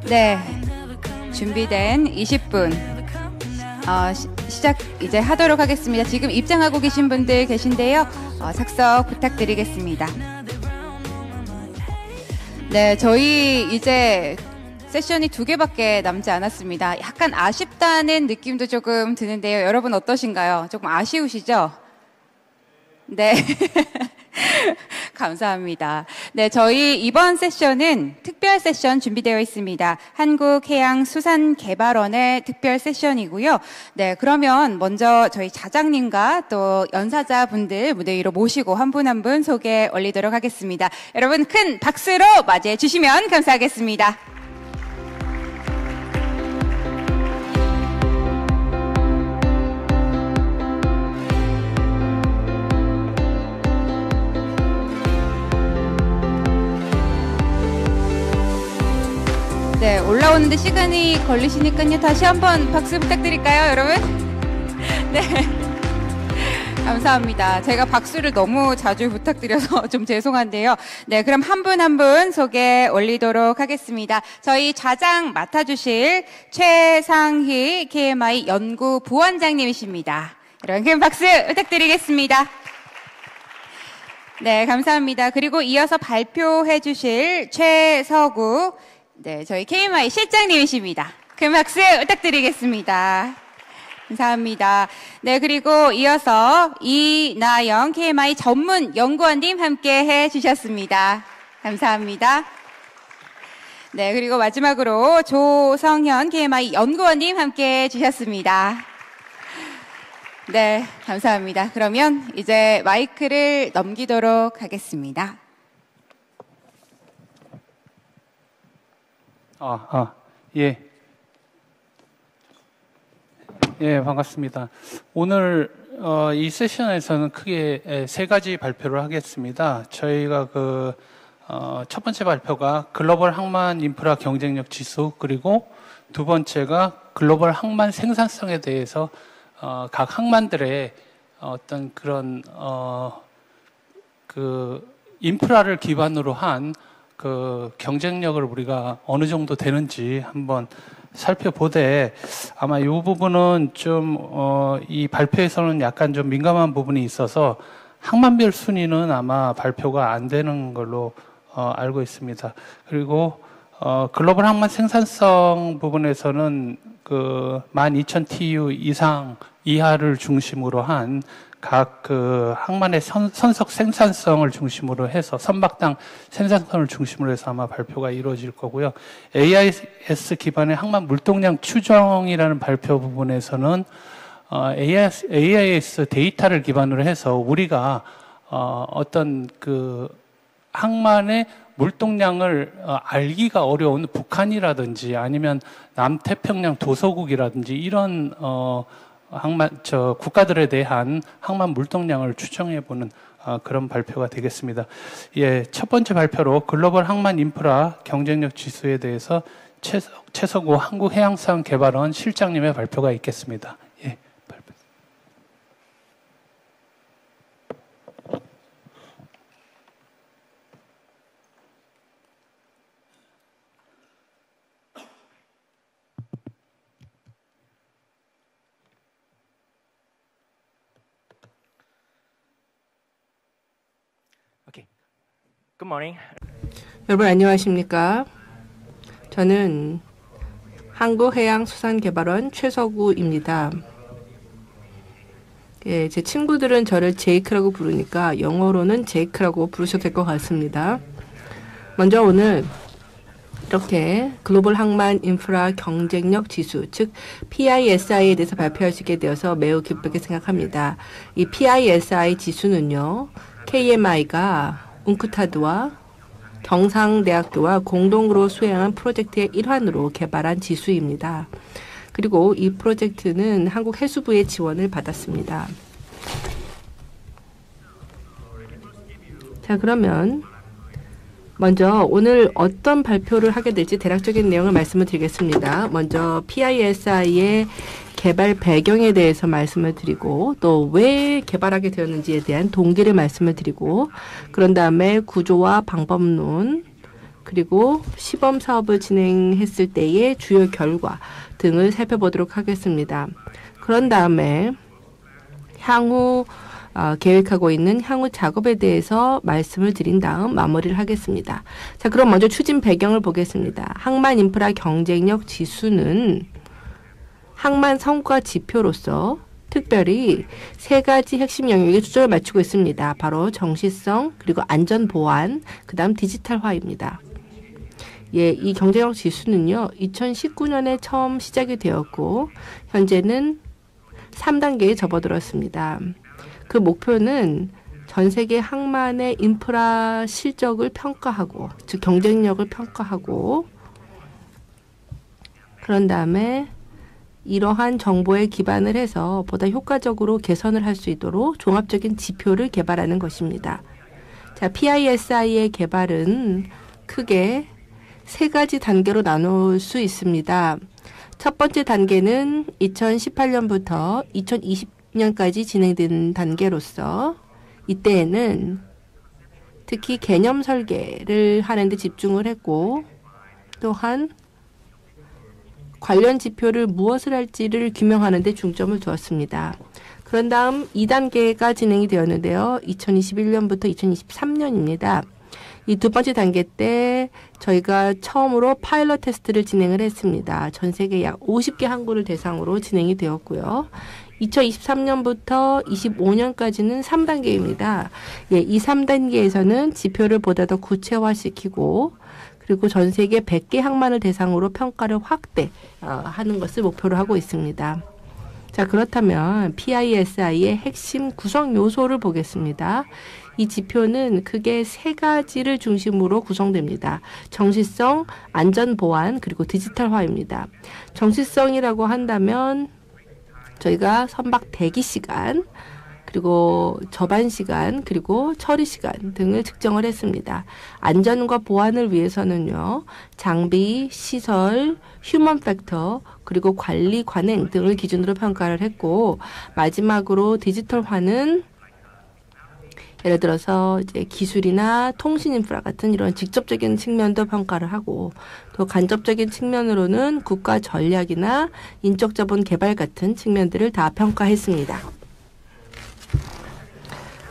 네, 준비된 20분 시작 이제 하도록 하겠습니다. 지금 입장하고 계신 분들 계신데요. 착석 부탁드리겠습니다. 네, 저희 이제 세션이 2개밖에 남지 않았습니다. 약간 아쉽다는 느낌도 조금 드는데요. 여러분 어떠신가요? 조금 아쉬우시죠? 네. 감사합니다. 네, 저희 이번 세션은 특별 세션 준비되어 있습니다. 한국해양수산개발원의 특별 세션이고요. 네, 그러면 먼저 저희 자장님과 또 연사자분들 무대 위로 모시고 한 분 한 분 소개 올리도록 하겠습니다. 여러분 큰 박수로 맞이해 주시면 감사하겠습니다. 네, 올라오는데 시간이 걸리시니까요. 다시 한번 박수 부탁드릴까요, 여러분? 네. 감사합니다. 제가 박수를 너무 자주 부탁드려서 좀 죄송한데요. 네, 그럼 한 분 한 분 소개 올리도록 하겠습니다. 저희 좌장 맡아주실 최상희 KMI 연구 부원장님이십니다. 여러분 큰 박수 부탁드리겠습니다. 네, 감사합니다. 그리고 이어서 발표해 주실 최서구 네, 저희 KMI 실장님이십니다. 큰 박수 부탁드리겠습니다. 감사합니다. 네, 그리고 이어서 이나영 KMI 전문 연구원님 함께 해 주셨습니다. 감사합니다. 네, 그리고 마지막으로 조성현 KMI 연구원님 함께 해 주셨습니다. 네, 감사합니다. 그러면 이제 마이크를 넘기도록 하겠습니다. 예. 예, 반갑습니다. 오늘 이 세션에서는 크게 3가지 발표를 하겠습니다. 저희가 첫 번째 발표가 글로벌 항만 인프라 경쟁력 지수, 그리고 두 번째가 글로벌 항만 생산성에 대해서 각 항만들의 어떤 그런 인프라를 기반으로 한 경쟁력을 우리가 어느 정도 되는지 한번 살펴보되, 아마 이 부분은 좀 이 발표에서는 약간 좀 민감한 부분이 있어서 항만별 순위는 아마 발표가 안 되는 걸로 알고 있습니다. 그리고 글로벌 항만 생산성 부분에서는 12,000 TU 이하를 중심으로 한 각 항만의 선석 생산성을 중심으로 해서 선박당 생산성을 중심으로 해서 아마 발표가 이루어질 거고요. AIS 기반의 항만 물동량 추정이라는 발표 부분에서는 AIS 데이터를 기반으로 해서 우리가 어떤 항만의 물동량을 알기가 어려운 북한이라든지 아니면 남태평양 도서국이라든지 이런 국가들에 대한 항만 물동량을 추정해보는 그런 발표가 되겠습니다. 예, 첫 번째 발표로 글로벌 항만 인프라 경쟁력 지수에 대해서 최석우 한국해양수산개발원 실장님의 발표가 있겠습니다. 예, 발표. Good morning. 여러분 안녕하십니까? 저는 한국해양수산개발원 최서구입니다. 예, 제 친구들은 저를 제이크라고 부르니까 영어로는 제이크라고 부르셔도 될 것 같습니다. 먼저 오늘 이렇게 글로벌 항만 인프라 경쟁력 지수, 즉 PISI에 대해서 발표하시게 되어서 매우 기쁘게 생각합니다. 이 PISI 지수는요, KMI가 웅크타드와 경상대학교와 공동으로 수행한 프로젝트의 일환으로 개발한 지수입니다. 그리고 이 프로젝트는 한국해수부의 지원을 받았습니다. 자, 그러면 먼저 오늘 어떤 발표를 하게 될지 대략적인 내용을 말씀을 드리겠습니다. 먼저 PISI의 개발 배경에 대해서 말씀을 드리고 또 왜 개발하게 되었는지에 대한 동기를 말씀을 드리고 그런 다음에 구조와 방법론 그리고 시범 사업을 진행했을 때의 주요 결과 등을 살펴보도록 하겠습니다. 그런 다음에 향후 계획하고 있는 향후 작업에 대해서 말씀을 드린 다음 마무리를 하겠습니다. 자, 그럼 먼저 추진 배경을 보겠습니다. 항만 인프라 경쟁력 지수는 항만 성과 지표로서 특별히 세 가지 핵심 영역에 초점을 맞추고 있습니다. 바로 정시성, 그리고 안전 보안, 그 다음 디지털화입니다. 예, 이 경쟁력 지수는요, 2019년에 처음 시작이 되었고, 현재는 3단계에 접어들었습니다. 그 목표는 전 세계 항만의 인프라 실적을 평가하고, 즉 경쟁력을 평가하고, 그런 다음에 이러한 정보에 기반을 해서 보다 효과적으로 개선을 할 수 있도록 종합적인 지표를 개발하는 것입니다. 자, PISI의 개발은 크게 세 가지 단계로 나눌 수 있습니다. 첫 번째 단계는 2018년부터 2020년까지 진행된 단계로서 이때에는 특히 개념 설계를 하는 데 집중을 했고 또한 관련 지표를 무엇을 할지를 규명하는 데 중점을 두었습니다. 그런 다음 2단계가 진행이 되었는데요. 2021년부터 2023년입니다. 이 두 번째 단계 때 저희가 처음으로 파일럿 테스트를 진행을 했습니다. 전 세계 약 50개 항구를 대상으로 진행이 되었고요. 2023년부터 25년까지는 3단계입니다. 예, 이 3단계에서는 지표를 보다 더 구체화시키고 그리고 전 세계 100개 항만을 대상으로 평가를 확대하는 것을 목표로 하고 있습니다. 자, 그렇다면 PISI의 핵심 구성 요소를 보겠습니다. 이 지표는 크게 세 가지를 중심으로 구성됩니다. 정시성, 안전보안, 그리고 디지털화입니다. 정시성이라고 한다면 저희가 선박 대기 시간, 그리고 접안 시간, 그리고 처리 시간 등을 측정을 했습니다. 안전과 보안을 위해서는요, 장비, 시설, 휴먼 팩터, 그리고 관리 관행 등을 기준으로 평가를 했고, 마지막으로 디지털화는 예를 들어서 이제 기술이나 통신 인프라 같은 이런 직접적인 측면도 평가를 하고 또 간접적인 측면으로는 국가 전략이나 인적 자본 개발 같은 측면들을 다 평가했습니다.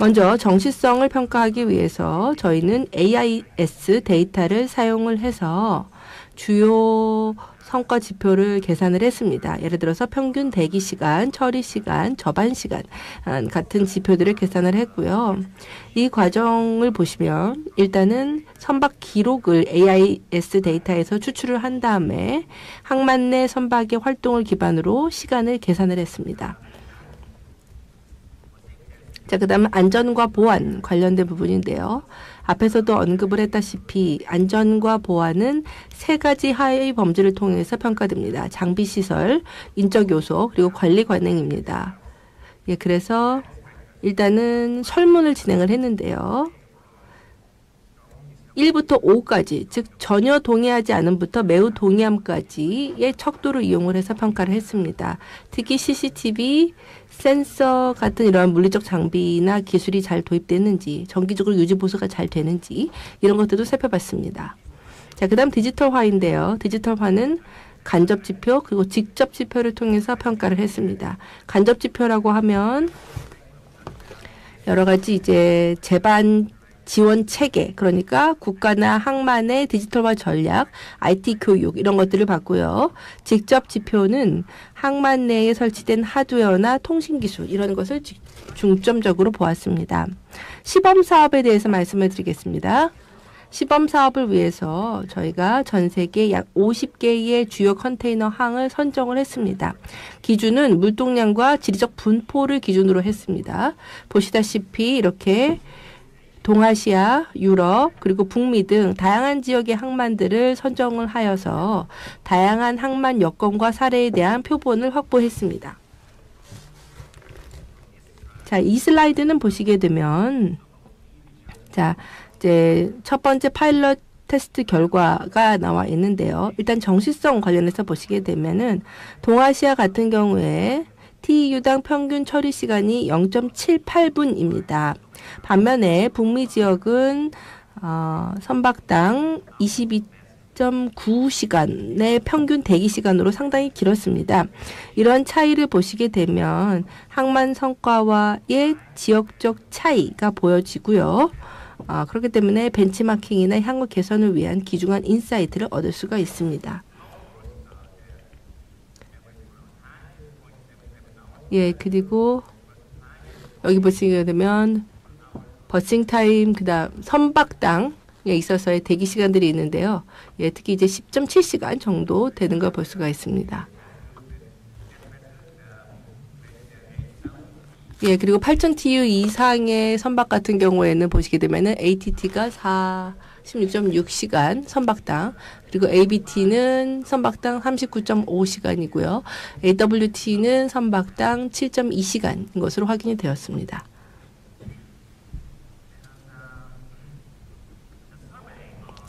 먼저 정시성을 평가하기 위해서 저희는 AIS 데이터를 사용을 해서 주요 성과 지표를 계산을 했습니다. 예를 들어서 평균 대기 시간, 처리 시간, 접안 시간 같은 지표들을 계산을 했고요. 이 과정을 보시면 일단은 선박 기록을 AIS 데이터에서 추출을 한 다음에 항만 내 선박의 활동을 기반으로 시간을 계산을 했습니다. 자, 그 다음에 안전과 보안 관련된 부분인데요. 앞에서도 언급을 했다시피 안전과 보안은 세 가지 하의 범주를 통해서 평가됩니다. 장비 시설, 인적 요소, 그리고 관리 관행입니다. 예, 그래서 일단은 설문을 진행을 했는데요. 1부터 5까지, 즉 전혀 동의하지 않음부터 매우 동의함까지의 척도를 이용을 해서 평가를 했습니다. 특히 CCTV, 센서 같은 이러한 물리적 장비나 기술이 잘 도입되는지, 정기적으로 유지 보수가 잘 되는지 이런 것들도 살펴봤습니다. 자, 그 다음 디지털화인데요. 디지털화는 간접 지표 그리고 직접 지표를 통해서 평가를 했습니다. 간접 지표라고 하면 여러 가지 이제 제반 지원 체계, 그러니까 국가나 항만의 디지털화 전략, IT 교육 이런 것들을 봤고요. 직접 지표는 항만 내에 설치된 하드웨어나 통신 기술 이런 것을 중점적으로 보았습니다. 시범 사업에 대해서 말씀을 드리겠습니다. 시범 사업을 위해서 저희가 전 세계 약 50개의 주요 컨테이너 항을 선정을 했습니다. 기준은 물동량과 지리적 분포를 기준으로 했습니다. 보시다시피 이렇게 동아시아, 유럽, 그리고 북미 등 다양한 지역의 항만들을 선정을 하여서 다양한 항만 여건과 사례에 대한 표본을 확보했습니다. 자, 이 슬라이드는 보시게 되면 자, 이제 첫 번째 파일럿 테스트 결과가 나와 있는데요. 일단 정시성 관련해서 보시게 되면은 동아시아 같은 경우에 TEU당 평균 처리 시간이 0.78분입니다. 반면에 북미 지역은 선박당 22.9시간의 평균 대기 시간으로 상당히 길었습니다. 이런 차이를 보시게 되면 항만 성과와의 지역적 차이가 보여지고요. 그렇기 때문에 벤치마킹이나 향후 개선을 위한 귀중한 인사이트를 얻을 수가 있습니다. 예, 그리고 여기 보시게 되면 버싱 타임, 그다음 선박당에 있어서의 대기 시간들이 있는데요. 예, 특히 이제 10.7시간 정도 되는 걸 볼 수가 있습니다. 예, 그리고 8,000 TU 이상의 선박 같은 경우에는 보시게 되면은 ATT가 46.6시간 선박당, 그리고 ABT는 선박당 39.5시간이고요. AWT는 선박당 7.2시간인 것으로 확인이 되었습니다.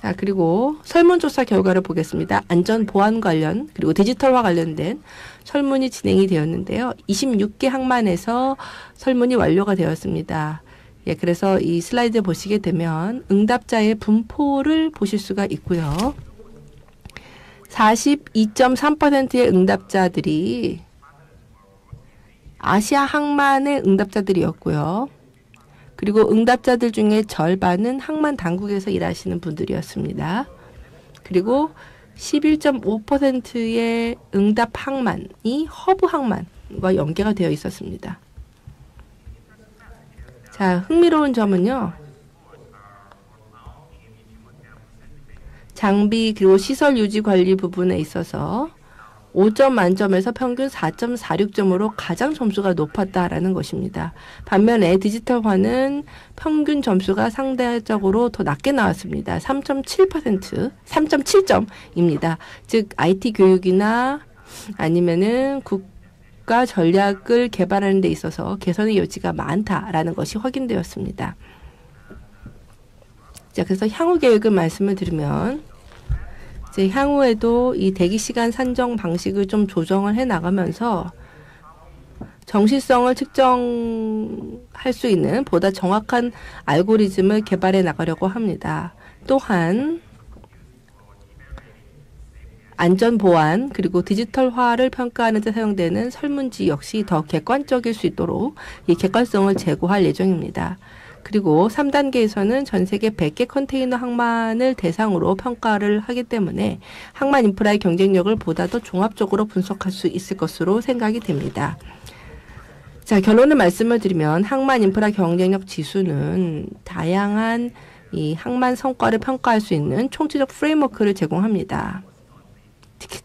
자, 그리고 설문조사 결과를 보겠습니다. 안전보안 관련 그리고 디지털화 관련된 설문이 진행이 되었는데요. 26개 항만에서 설문이 완료가 되었습니다. 예, 그래서 이 슬라이드 보시게 되면 응답자의 분포를 보실 수가 있고요. 42.3%의 응답자들이 아시아 항만의 응답자들이었고요. 그리고 응답자들 중에 절반은 항만 당국에서 일하시는 분들이었습니다. 그리고 11.5%의 응답 항만이 허브 항만과 연계가 되어 있었습니다. 자, 흥미로운 점은요. 장비 그리고 시설 유지 관리 부분에 있어서 5점 만점에서 평균 4.46점으로 가장 점수가 높았다라는 것입니다. 반면에 디지털화는 평균 점수가 상대적으로 더 낮게 나왔습니다. 3.7점입니다. 즉 IT 교육이나 아니면은 국가 전략을 개발하는 데 있어서 개선의 여지가 많다라는 것이 확인되었습니다. 자, 그래서 향후 계획을 말씀을 드리면 이제 향후에도 이 대기시간 산정 방식을 좀 조정을 해 나가면서 정시성을 측정할 수 있는 보다 정확한 알고리즘을 개발해 나가려고 합니다. 또한 안전보안 그리고 디지털화를 평가하는 데 사용되는 설문지 역시 더 객관적일 수 있도록 이 객관성을 제고할 예정입니다. 그리고 3단계에서는 전 세계 100개 컨테이너 항만을 대상으로 평가를 하기 때문에 항만 인프라의 경쟁력을 보다 더 종합적으로 분석할 수 있을 것으로 생각이 됩니다. 자, 결론을 말씀을 드리면 항만 인프라 경쟁력 지수는 다양한 이 항만 성과를 평가할 수 있는 총체적 프레임워크를 제공합니다.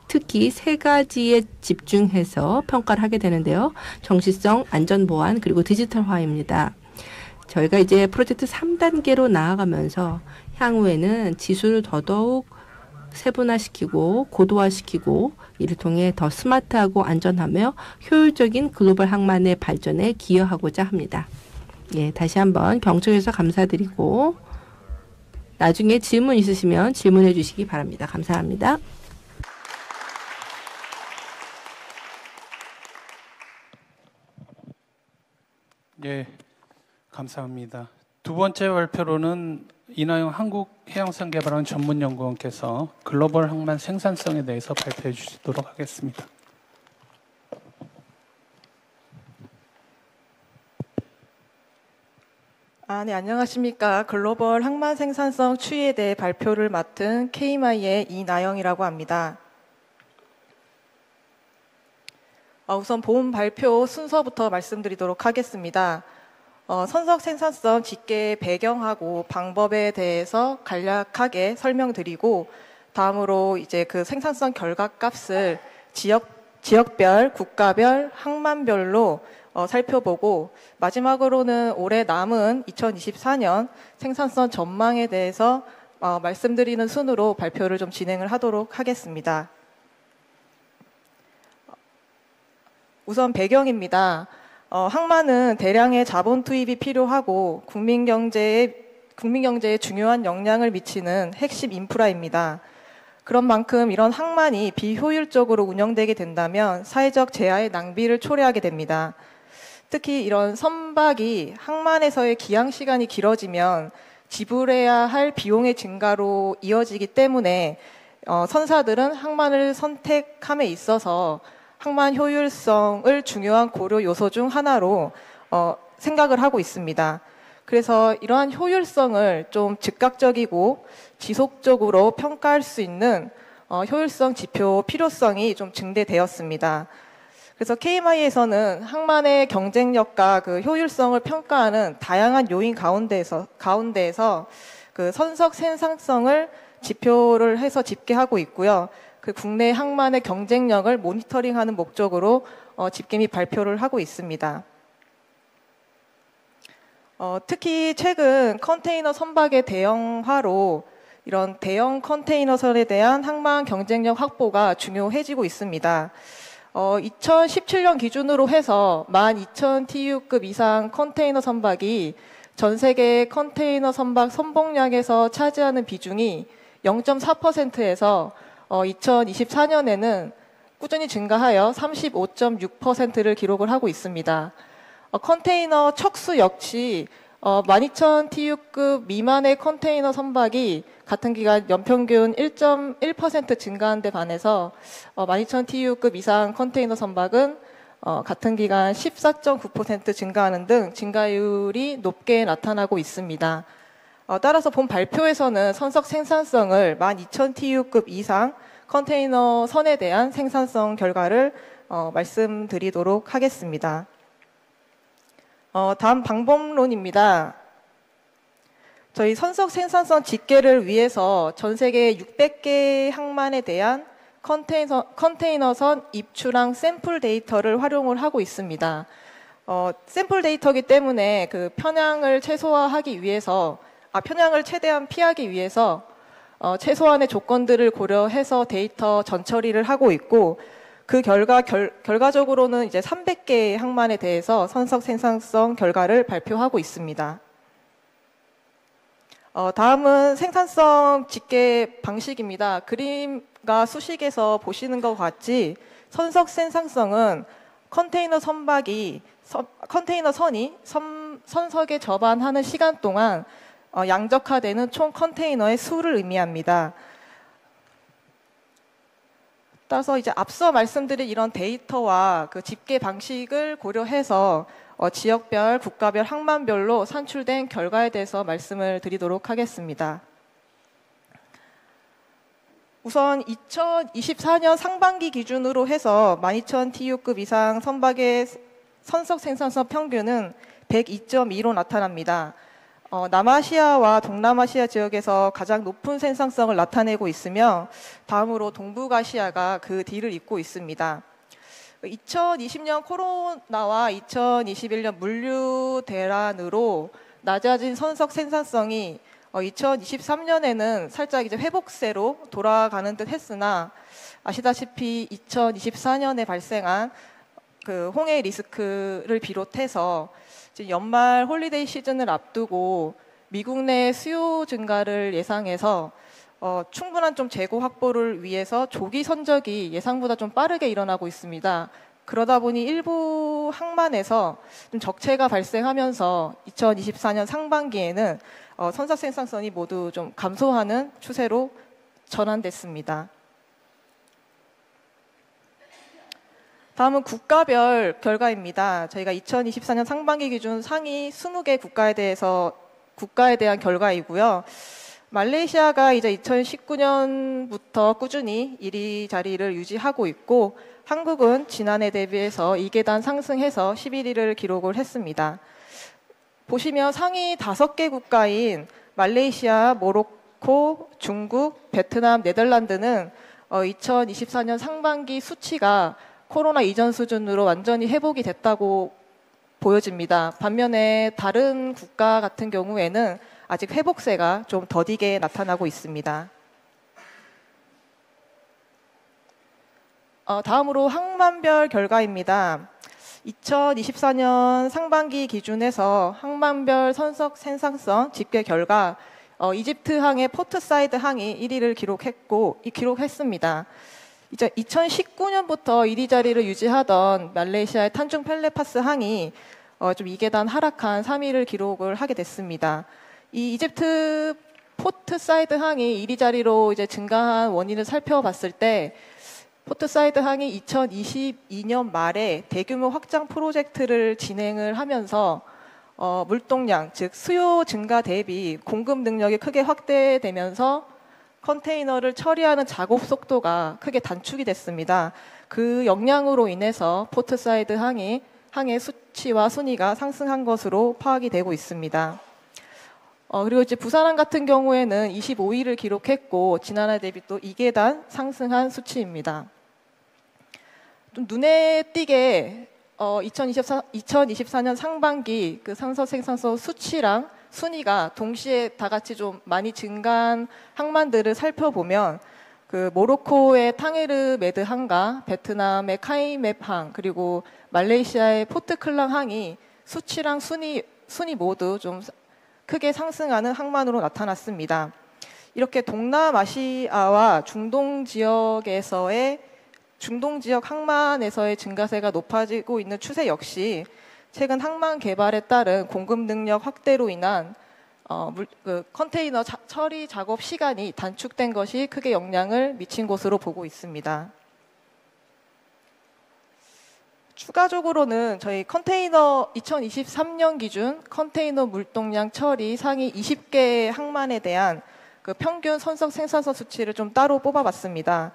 특히 세 가지에 집중해서 평가를 하게 되는데요. 정시성, 안전보안, 그리고 디지털화입니다. 저희가 이제 프로젝트 3단계로 나아가면서 향후에는 지수를 더더욱 세분화시키고 고도화시키고 이를 통해 더 스마트하고 안전하며 효율적인 글로벌 항만의 발전에 기여하고자 합니다. 예, 다시 한번 경청해서 감사드리고 나중에 질문 있으시면 질문해 주시기 바랍니다. 감사합니다. 예, 감사합니다. 두 번째 발표로는 이나영 한국해양성개발원 전문연구원께서 글로벌 항만 생산성에 대해서 발표해 주시도록 하겠습니다. 네, 안녕하십니까. 글로벌 항만 생산성 추이에 대해 발표를 맡은 KMI의 이나영이라고 합니다. 우선 본 발표 순서부터 말씀드리도록 하겠습니다. 선적 생산성 집계 배경하고 방법에 대해서 간략하게 설명드리고 다음으로 이제 그 생산성 결과값을 지역별, 국가별, 항만별로 살펴보고 마지막으로는 올해 남은 2024년 생산성 전망에 대해서 말씀드리는 순으로 발표를 좀 진행을 하도록 하겠습니다. 우선 배경입니다. 항만은 대량의 자본 투입이 필요하고 국민 경제에 국민 경제에 중요한 영향을 미치는 핵심 인프라입니다. 그런 만큼 이런 항만이 비효율적으로 운영되게 된다면 사회적 재해의 낭비를 초래하게 됩니다. 특히 이런 선박이 항만에서의 기항 시간이 길어지면 지불해야 할 비용의 증가로 이어지기 때문에 선사들은 항만을 선택함에 있어서 항만 효율성을 중요한 고려 요소 중 하나로 생각을 하고 있습니다. 그래서 이러한 효율성을 좀 즉각적이고 지속적으로 평가할 수 있는 효율성 지표 필요성이 좀 증대되었습니다. 그래서 KMI에서는 항만의 경쟁력과 그 효율성을 평가하는 다양한 요인 가운데에서 그 선석 생산성을 지표를 해서 집계하고 있고요. 그 국내 항만의 경쟁력을 모니터링하는 목적으로 집계 및 발표를 하고 있습니다. 특히 최근 컨테이너 선박의 대형화로 이런 대형 컨테이너선에 대한 항만 경쟁력 확보가 중요해지고 있습니다. 2017년 기준으로 해서 12,000TU급 이상 컨테이너 선박이 전 세계 컨테이너 선박 선봉량에서 차지하는 비중이 0.4%에서 2024년에는 꾸준히 증가하여 35.6%를 기록을 하고 있습니다. 컨테이너 척수 역시 12,000TU급 미만의 컨테이너 선박이 같은 기간 연평균 1.1% 증가한 데 반해서 12,000TU급 이상 컨테이너 선박은 같은 기간 14.9% 증가하는 등 증가율이 높게 나타나고 있습니다. 따라서 본 발표에서는 선석 생산성을 12,000TU급 이상 컨테이너 선에 대한 생산성 결과를 말씀드리도록 하겠습니다. 다음 방법론입니다. 저희 선석 생산성 집계를 위해서 전 세계 600개 항만에 대한 컨테이너선 입출항 샘플 데이터를 활용을 하고 있습니다. 샘플 데이터이기 때문에 그 편향을 최소화하기 위해서, 편향을 최대한 피하기 위해서 최소한의 조건들을 고려해서 데이터 전처리를 하고 있고, 그 결과적으로는 이제 300개의 항만에 대해서 선석 생산성 결과를 발표하고 있습니다. 다음은 생산성 집계 방식입니다. 그림과 수식에서 보시는 것 같이 선석 생산성은 컨테이너 선이 선석에 접안하는 시간 동안 양적화되는 총 컨테이너의 수를 의미합니다. 따라서 이제 앞서 말씀드린 이런 데이터와 그 집계 방식을 고려해서 지역별, 국가별, 항만별로 산출된 결과에 대해서 말씀을 드리도록 하겠습니다. 우선 2024년 상반기 기준으로 해서 12,000TU급 이상 선박의 선석 생산성 평균은 102.2로 나타납니다. 남아시아와 동남아시아 지역에서 가장 높은 생산성을 나타내고 있으며 다음으로 동북아시아가 그 뒤를 잇고 있습니다. 2020년 코로나와 2021년 물류 대란으로 낮아진 선석 생산성이 2023년에는 살짝 이제 회복세로 돌아가는 듯 했으나 아시다시피 2024년에 발생한 그 홍해 리스크를 비롯해서 연말 홀리데이 시즌을 앞두고 미국 내 수요 증가를 예상해서 충분한 좀 재고 확보를 위해서 조기 선적이 예상보다 좀 빠르게 일어나고 있습니다. 그러다 보니 일부 항만에서 좀 적체가 발생하면서 2024년 상반기에는 선석 생산성이 모두 좀 감소하는 추세로 전환됐습니다. 다음은 국가별 결과입니다. 저희가 2024년 상반기 기준 상위 20개 국가에 대한 결과이고요. 말레이시아가 이제 2019년부터 꾸준히 1위 자리를 유지하고 있고, 한국은 지난해 대비해서 2계단 상승해서 11위를 기록을 했습니다. 보시면 상위 5개 국가인 말레이시아, 모로코, 중국, 베트남, 네덜란드는 2024년 상반기 수치가 코로나 이전 수준으로 완전히 회복이 됐다고 보여집니다. 반면에 다른 국가 같은 경우에는 아직 회복세가 좀 더디게 나타나고 있습니다. 다음으로 항만별 결과입니다. 2024년 상반기 기준에서 항만별 선석 생산성 집계 결과 이집트항의 포트사이드 항이 1위를 기록했습니다. 이제 2019년부터 1위 자리를 유지하던 말레이시아의 탄중 펠레파스 항이 좀 2계단 하락한 3위를 기록을 하게 됐습니다. 이 이집트 포트사이드 항이 1위 자리로 이제 증가한 원인을 살펴봤을 때 포트사이드 항이 2022년 말에 대규모 확장 프로젝트를 진행을 하면서 물동량, 즉 수요 증가 대비 공급 능력이 크게 확대되면서 컨테이너를 처리하는 작업 속도가 크게 단축이 됐습니다. 그 영향으로 인해서 포트사이드 항의 수치와 순위가 상승한 것으로 파악이 되고 있습니다. 그리고 이제 부산항 같은 경우에는 25위를 기록했고 지난해 대비 또 2계단 상승한 수치입니다. 좀 눈에 띄게 2024년 상반기 그 선석 생산성 수치랑 순위가 동시에 다 같이 좀 많이 증가한 항만들을 살펴보면 그 모로코의 탕헤르 메드 항과 베트남의 카이맵 항 그리고 말레이시아의 포트클랑 항이 수치랑 순위 모두 좀 크게 상승하는 항만으로 나타났습니다. 이렇게 동남아시아와 중동 지역 항만에서의 증가세가 높아지고 있는 추세 역시 최근 항만 개발에 따른 공급 능력 확대로 인한 컨테이너 처리 작업 시간이 단축된 것이 크게 영향을 미친 것으로 보고 있습니다. 추가적으로는 저희 컨테이너 2023년 기준 컨테이너 물동량 처리 상위 20개 항만에 대한 그 평균 선석 생산성 수치를 좀 따로 뽑아봤습니다.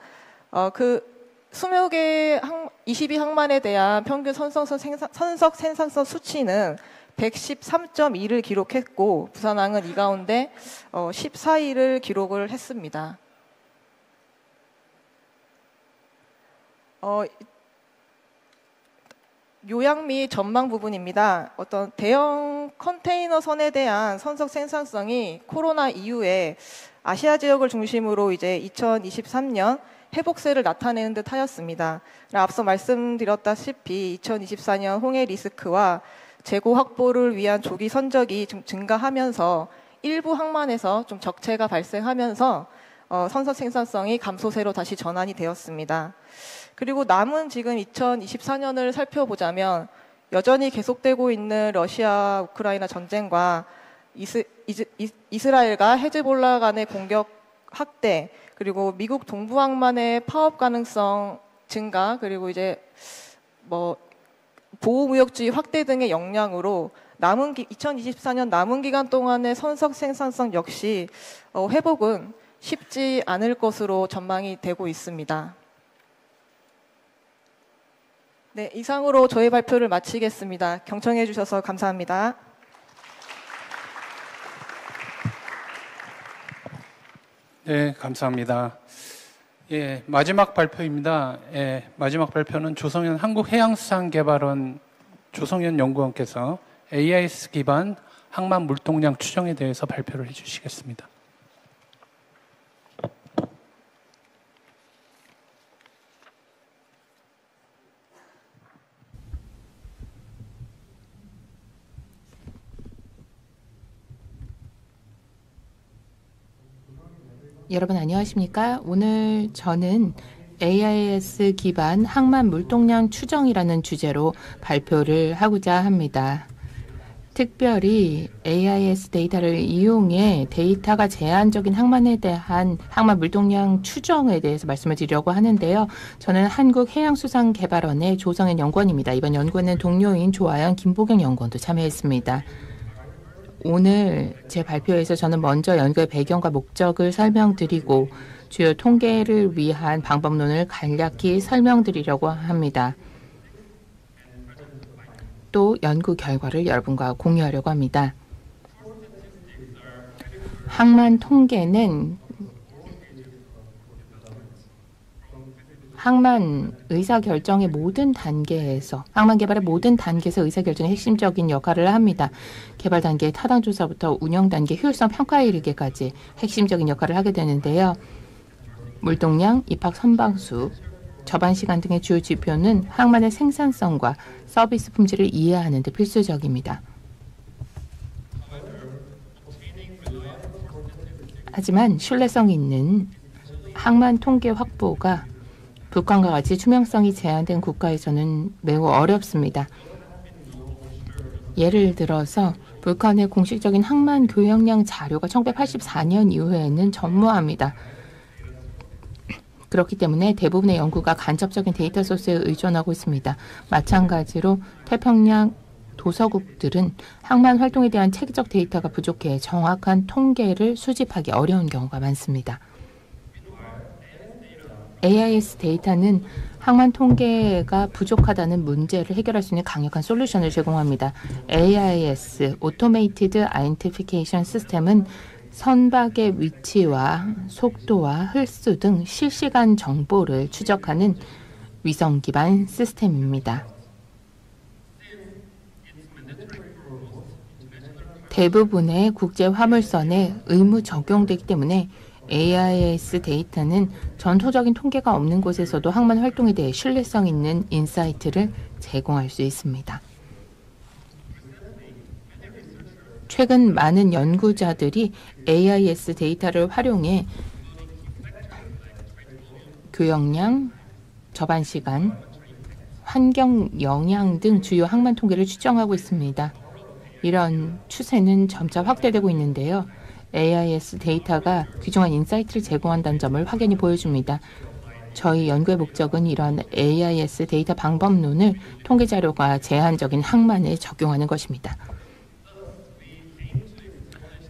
그 20개 22항만에 대한 평균 선석 생산성 수치는 113.2를 기록했고 부산항은 이 가운데 14위를 기록을 했습니다. 요약 및 전망 부분입니다. 어떤 대형 컨테이너 선에 대한 선석 생산성이 코로나 이후에 아시아 지역을 중심으로 이제 2023년 회복세를 나타내는 듯 하였습니다. 앞서 말씀드렸다시피 2024년 홍해 리스크와 재고 확보를 위한 조기 선적이 좀 증가하면서 일부 항만에서 좀 적체가 발생하면서 선석 생산성이 감소세로 다시 전환이 되었습니다. 그리고 남은 지금 2024년을 살펴보자면 여전히 계속되고 있는 러시아 우크라이나 전쟁과 이스라엘과 헤즈볼라 간의 공격 확대 그리고 미국 동부항만의 파업 가능성 증가 그리고 이제 보호무역주의 확대 등의 영향으로 2024년 남은 기간 동안의 선석 생산성 역시 회복은 쉽지 않을 것으로 전망이 되고 있습니다. 네, 이상으로 저희 발표를 마치겠습니다. 경청해 주셔서 감사합니다. 네, 감사합니다. 예, 마지막 발표입니다. 예, 마지막 발표는 조성현 한국해양수산개발원 조성현 연구원께서 AIS 기반 항만 물동량 추정에 대해서 발표를 해주시겠습니다. 여러분 안녕하십니까? 오늘 저는 AIS 기반 항만 물동량 추정이라는 주제로 발표를 하고자 합니다. 특별히 AIS 데이터를 이용해 데이터가 제한적인 항만에 대한 항만 물동량 추정에 대해서 말씀을 드리려고 하는데요. 저는 한국해양수산개발원의 조성현 연구원입니다. 이번 연구에는 동료인 조아연, 김보경 연구원도 참여했습니다. 오늘 제 발표에서 저는 먼저 연구의 배경과 목적을 설명드리고 주요 통계를 위한 방법론을 간략히 설명드리려고 합니다. 또 연구 결과를 여러분과 공유하려고 합니다. 항만 통계는 항만 의사결정의 모든 단계에서 항만 개발의 모든 단계에서 의사결정의 핵심적인 역할을 합니다. 개발 단계, 타당 조사부터 운영 단계, 효율성 평가에 이르기까지 핵심적인 역할을 하게 되는데요. 물동량, 입학 선박수, 접안 시간 등의 주요 지표는 항만의 생산성과 서비스 품질을 이해하는 데 필수적입니다. 하지만 신뢰성 있는 항만 통계 확보가 북한과 같이 투명성이 제한된 국가에서는 매우 어렵습니다. 예를 들어서 북한의 공식적인 항만 교역량 자료가 1984년 이후에는 전무합니다. 그렇기 때문에 대부분의 연구가 간접적인 데이터 소스에 의존하고 있습니다. 마찬가지로 태평양 도서국들은 항만 활동에 대한 체계적 데이터가 부족해 정확한 통계를 수집하기 어려운 경우가 많습니다. AIS 데이터는 항만 통계가 부족하다는 문제를 해결할 수 있는 강력한 솔루션을 제공합니다. AIS, Automated Identification System은 선박의 위치와 속도와 흘수 등 실시간 정보를 추적하는 위성 기반 시스템입니다. 대부분의 국제 화물선에 의무 적용되기 때문에 AIS 데이터는 전토적인 통계가 없는 곳에서도 항만 활동에 대해 신뢰성 있는 인사이트를 제공할 수 있습니다. 최근 많은 연구자들이 AIS 데이터를 활용해 교역량, 접안 시간, 환경 영향 등 주요 항만 통계를 추정하고 있습니다. 이런 추세는 점차 확대되고 있는데요. AIS 데이터가 귀중한 인사이트를 제공한다는 점을 확연히 보여줍니다. 저희 연구의 목적은 이런 AIS 데이터 방법론을 통계 자료가 제한적인 항만에 적용하는 것입니다.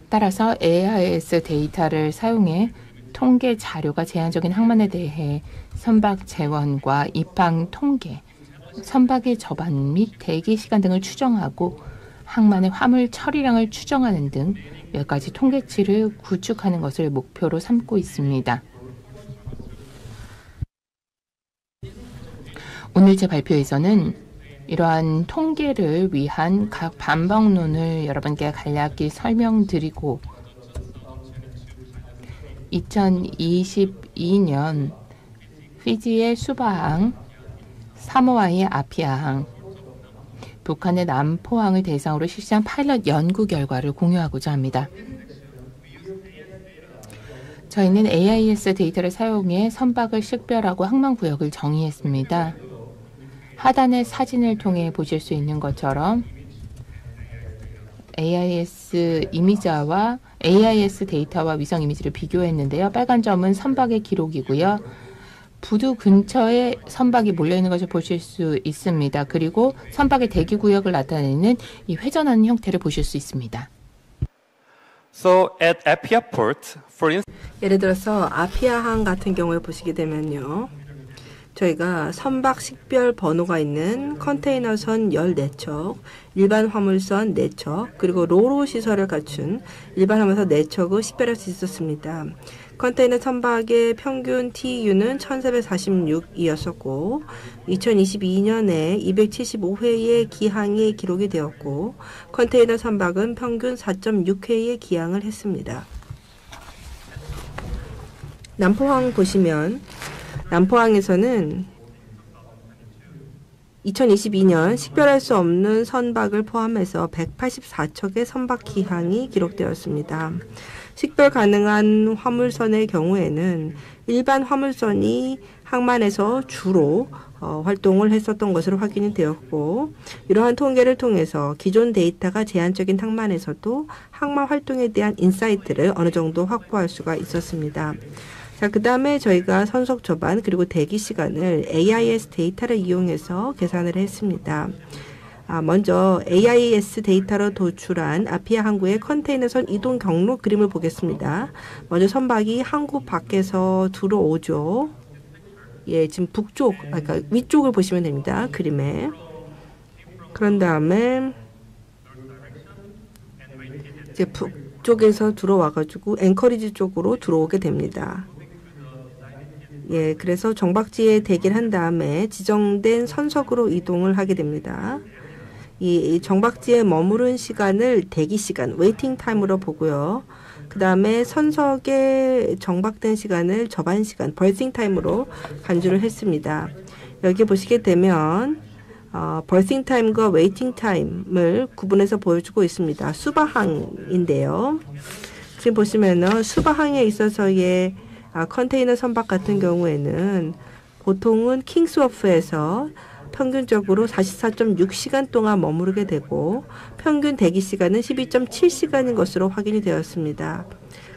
따라서 AIS 데이터를 사용해 통계 자료가 제한적인 항만에 대해 선박 재원과 입항 통계, 선박의 접안 및 대기 시간 등을 추정하고 항만의 화물 처리량을 추정하는 등 몇 가지 통계치를 구축하는 것을 목표로 삼고 있습니다. 오늘 제 발표에서는 이러한 통계를 위한 각 반박론을 여러분께 간략히 설명드리고 2022년 피지의 수바항, 사모아의 아피아항, 북한의 남포항을 대상으로 실시한 파일럿 연구 결과를 공유하고자 합니다. 저희는 AIS 데이터를 사용해 선박을 식별하고 항만구역을 정의했습니다. 하단의 사진을 통해 보실 수 있는 것처럼 AIS 이미지와 AIS 데이터와 위성 이미지를 비교했는데요. 빨간 점은 선박의 기록이고요. 부두 근처에 선박이 몰려있는 것을 보실 수 있습니다. 그리고 선박의 대기구역을 나타내는 이 회전하는 형태를 보실 수 있습니다. So at Apia Port, for instance, 예를 들어서 아피아항 같은 경우에 보시게 되면요. 저희가 선박 식별 번호가 있는 컨테이너선 14척, 일반 화물선 4척, 그리고 로로 시설을 갖춘 일반 화물선 4척을 식별할 수 있었습니다. 컨테이너 선박의 평균 TEU는 1446이었었고 2022년에 275회의 기항이 기록이 되었고 컨테이너 선박은 평균 4.6회의 기항을 했습니다. 남포항 보시면 남포항에서는 2022년 식별할 수 없는 선박을 포함해서 184척의 선박 기항이 기록되었습니다. 식별 가능한 화물선의 경우에는 일반 화물선이 항만에서 주로 활동을 했었던 것으로 확인이 되었고 이러한 통계를 통해서 기존 데이터가 제한적인 항만에서도 항만 활동에 대한 인사이트를 어느 정도 확보할 수가 있었습니다. 자, 그 다음에 저희가 선속 접안 그리고 대기 시간을 AIS 데이터를 이용해서 계산을 했습니다. 먼저 AIS 데이터로 도출한 아피아 항구의 컨테이너선 이동 경로 그림을 보겠습니다. 먼저 선박이 항구 밖에서 들어오죠. 예, 지금 북쪽, 그러니까 위쪽을 보시면 됩니다. 그림에. 그런 다음에 이제 북쪽에서 들어와가지고 앵커리지 쪽으로 들어오게 됩니다. 예, 그래서 정박지에 대기를 한 다음에 지정된 선석으로 이동을 하게 됩니다. 이 정박지에 머무른 시간을 대기 시간, 웨이팅 타임으로 보고요. 그 다음에 선석에 정박된 시간을 저반 시간, 벌싱 타임으로 간주를 했습니다. 여기 보시게 되면 벌싱 타임과 웨이팅 타임을 구분해서 보여주고 있습니다. 수바항인데요. 지금 보시면은 수바항에 있어서의 컨테이너 선박 같은 경우에는 보통은 킹스워프에서 평균적으로 44.6시간 동안 머무르게 되고 평균 대기 시간은 12.7시간인 것으로 확인이 되었습니다.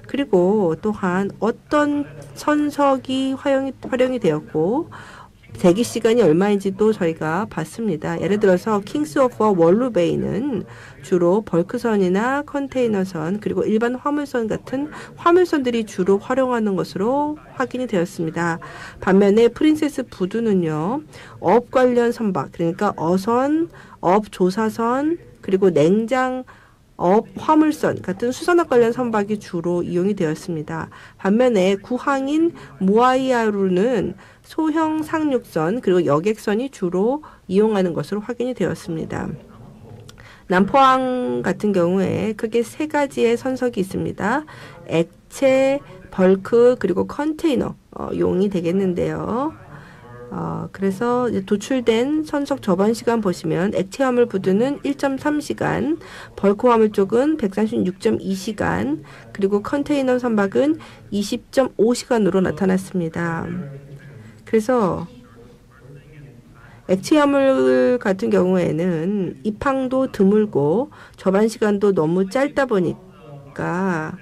그리고 또한 어떤 선석이 활용이 되었고 대기 시간이 얼마인지도 저희가 봤습니다. 예를 들어서 킹스워프와 월루베이는 주로 벌크선이나 컨테이너선 그리고 일반 화물선 같은 화물선들이 주로 활용하는 것으로 확인이 되었습니다. 반면에 프린세스 부두는요. 어업 관련 선박 그러니까 어선, 어업 조사선 그리고 냉장 어업 화물선 같은 수산업 관련 선박이 주로 이용이 되었습니다. 반면에 구항인 모아이아루는 소형 상륙선 그리고 여객선이 주로 이용하는 것으로 확인이 되었습니다. 남포항 같은 경우에 크게 세 가지의 선석이 있습니다. 액체, 벌크 그리고 컨테이너 용이 되겠는데요. 그래서 도출된 선석 저반 시간 보시면 액체 화물 부두는 1.3시간, 벌크 화물 쪽은 136.2시간, 그리고 컨테이너 선박은 20.5시간으로 나타났습니다. 그래서 액체 화물 같은 경우에는 입항도 드물고 저반 시간도 너무 짧다 보니까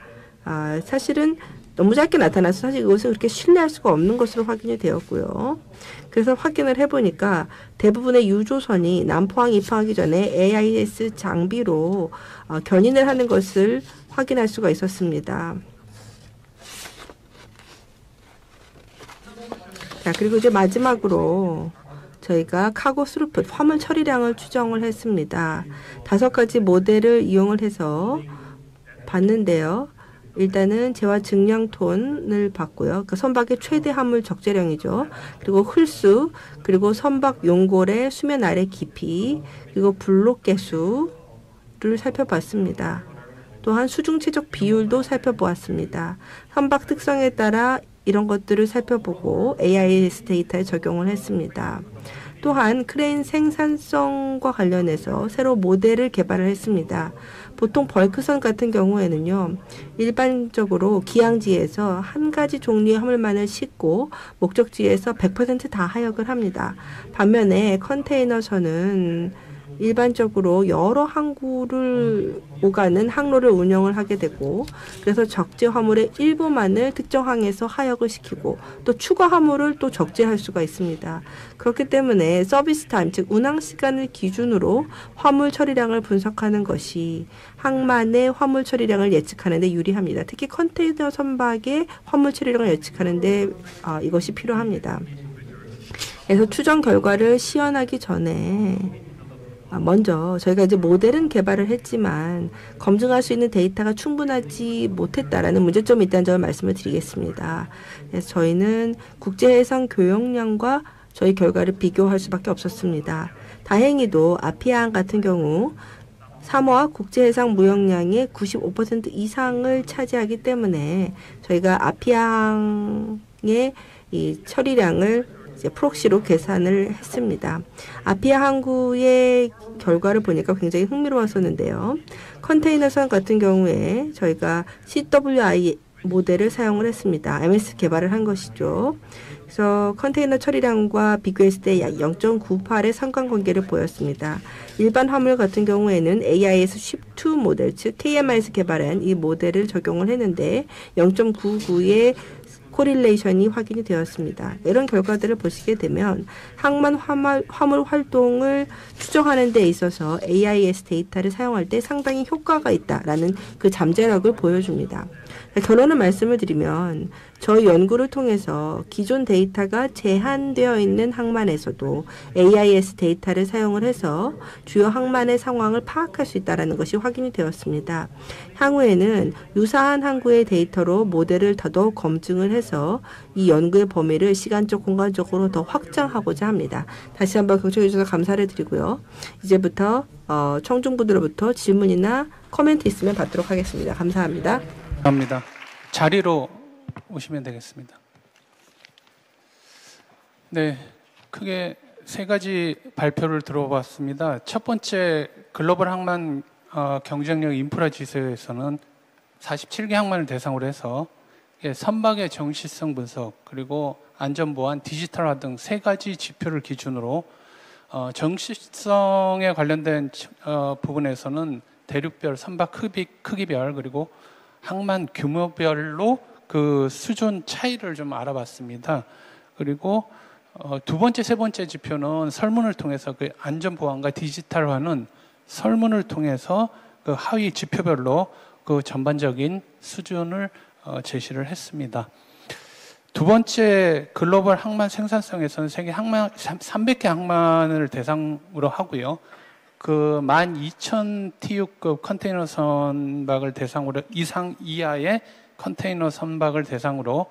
사실은 너무 짧게 나타나서 사실 이것을 그렇게 신뢰할 수가 없는 것으로 확인이 되었고요. 그래서 확인을 해보니까 대부분의 유조선이 남포항 입항하기 전에 AIS 장비로 견인을 하는 것을 확인할 수가 있었습니다. 자, 그리고 이제 마지막으로 저희가 카고 스루풋 화물 처리량을 추정을 했습니다. 5가지 모델을 이용을 해서 봤는데요. 일단은 재화 증량톤을 봤고요. 그 선박의 최대 화물 적재량이죠. 그리고 홀수, 그리고 선박 용골의 수면 아래 깊이, 그리고 블록 개수를 살펴봤습니다. 또한 수중 최적 비율도 살펴보았습니다. 선박 특성에 따라 이런 것들을 살펴보고 AIS 데이터에 적용을 했습니다. 또한 크레인 생산성과 관련해서 새로 모델을 개발을 했습니다. 보통 벌크선 같은 경우에는요, 일반적으로 기항지에서 한 가지 종류의 화물만을 싣고 목적지에서 100% 다 하역을 합니다. 반면에 컨테이너선은 일반적으로 여러 항구를 오가는 항로를 운영을 하게 되고 그래서 적재 화물의 일부만을 특정 항에서 하역을 시키고 또 추가 화물을 또 적재할 수가 있습니다. 그렇기 때문에 서비스 타임, 즉 운항 시간을 기준으로 화물 처리량을 분석하는 것이 항만의 화물 처리량을 예측하는 데 유리합니다. 특히 컨테이너 선박의 화물 처리량을 예측하는 데 이것이 필요합니다. 그래서 추정 결과를 시연하기 전에 먼저 저희가 이제 모델은 개발을 했지만 검증할 수 있는 데이터가 충분하지 못했다라는 문제점이 있다는 점을 말씀을 드리겠습니다. 그래서 저희는 국제해상 교역량과 저희 결과를 비교할 수밖에 없었습니다. 다행히도 아피아항 같은 경우 사모아 국제해상 무역량의 95% 이상을 차지하기 때문에 저희가 아피아항의 이 처리량을 프록시로 계산을 했습니다. 아피아 항구의 결과를 보니까 굉장히 흥미로웠었는데요. 컨테이너선 같은 경우에 저희가 CWI 모델을 사용을 했습니다. MS 개발을 한 것이죠. 그래서 컨테이너 처리량과 비교했을 때 약 0.98의 상관관계를 보였습니다. 일반 화물 같은 경우에는 AIS Ship2 모델, 즉 KMI에서 개발한 이 모델을 적용을 했는데 0.99의 코릴레이션이 확인이 되었습니다. 이런 결과들을 보시게 되면 항만 화물 활동을 추정하는 데 있어서 AIS 데이터를 사용할 때 상당히 효과가 있다라는 그 잠재력을 보여줍니다. 결론을 말씀을 드리면 저희 연구를 통해서 기존 데이터가 제한되어 있는 항만에서도 AIS 데이터를 사용을 해서 주요 항만의 상황을 파악할 수 있다는 것이 확인이 되었습니다. 향후에는 유사한 항구의 데이터로 모델을 더더욱 검증을 해서 이 연구의 범위를 시간적, 공간적으로 더 확장하고자 합니다. 다시 한번 경청해 주셔서 감사를 드리고요. 이제부터 청중분들로부터 질문이나 코멘트 있으면 받도록 하겠습니다. 감사합니다. 감사합니다. 자리로 오시면 되겠습니다. 네, 크게 세 가지 발표를 들어봤습니다. 첫 번째 글로벌 항만 경쟁력 인프라 지수에서는 47개 항만을 대상으로 해서 선박의 정시성 분석 그리고 안전보안, 디지털화 등 세 가지 지표를 기준으로 정시성에 관련된 부분에서는 대륙별, 선박 크기별 그리고 항만 규모별로 그 수준 차이를 좀 알아봤습니다. 그리고 두 번째, 세 번째 지표는 설문을 통해서 그 안전보안과 디지털화는 설문을 통해서 그 하위 지표별로 그 전반적인 수준을 제시를 했습니다. 두 번째 글로벌 항만 생산성에서는 세계 항만 300개 항만을 대상으로 하고요. 그 12,000 TU급 컨테이너 선박을 대상으로 이상 이하의 컨테이너 선박을 대상으로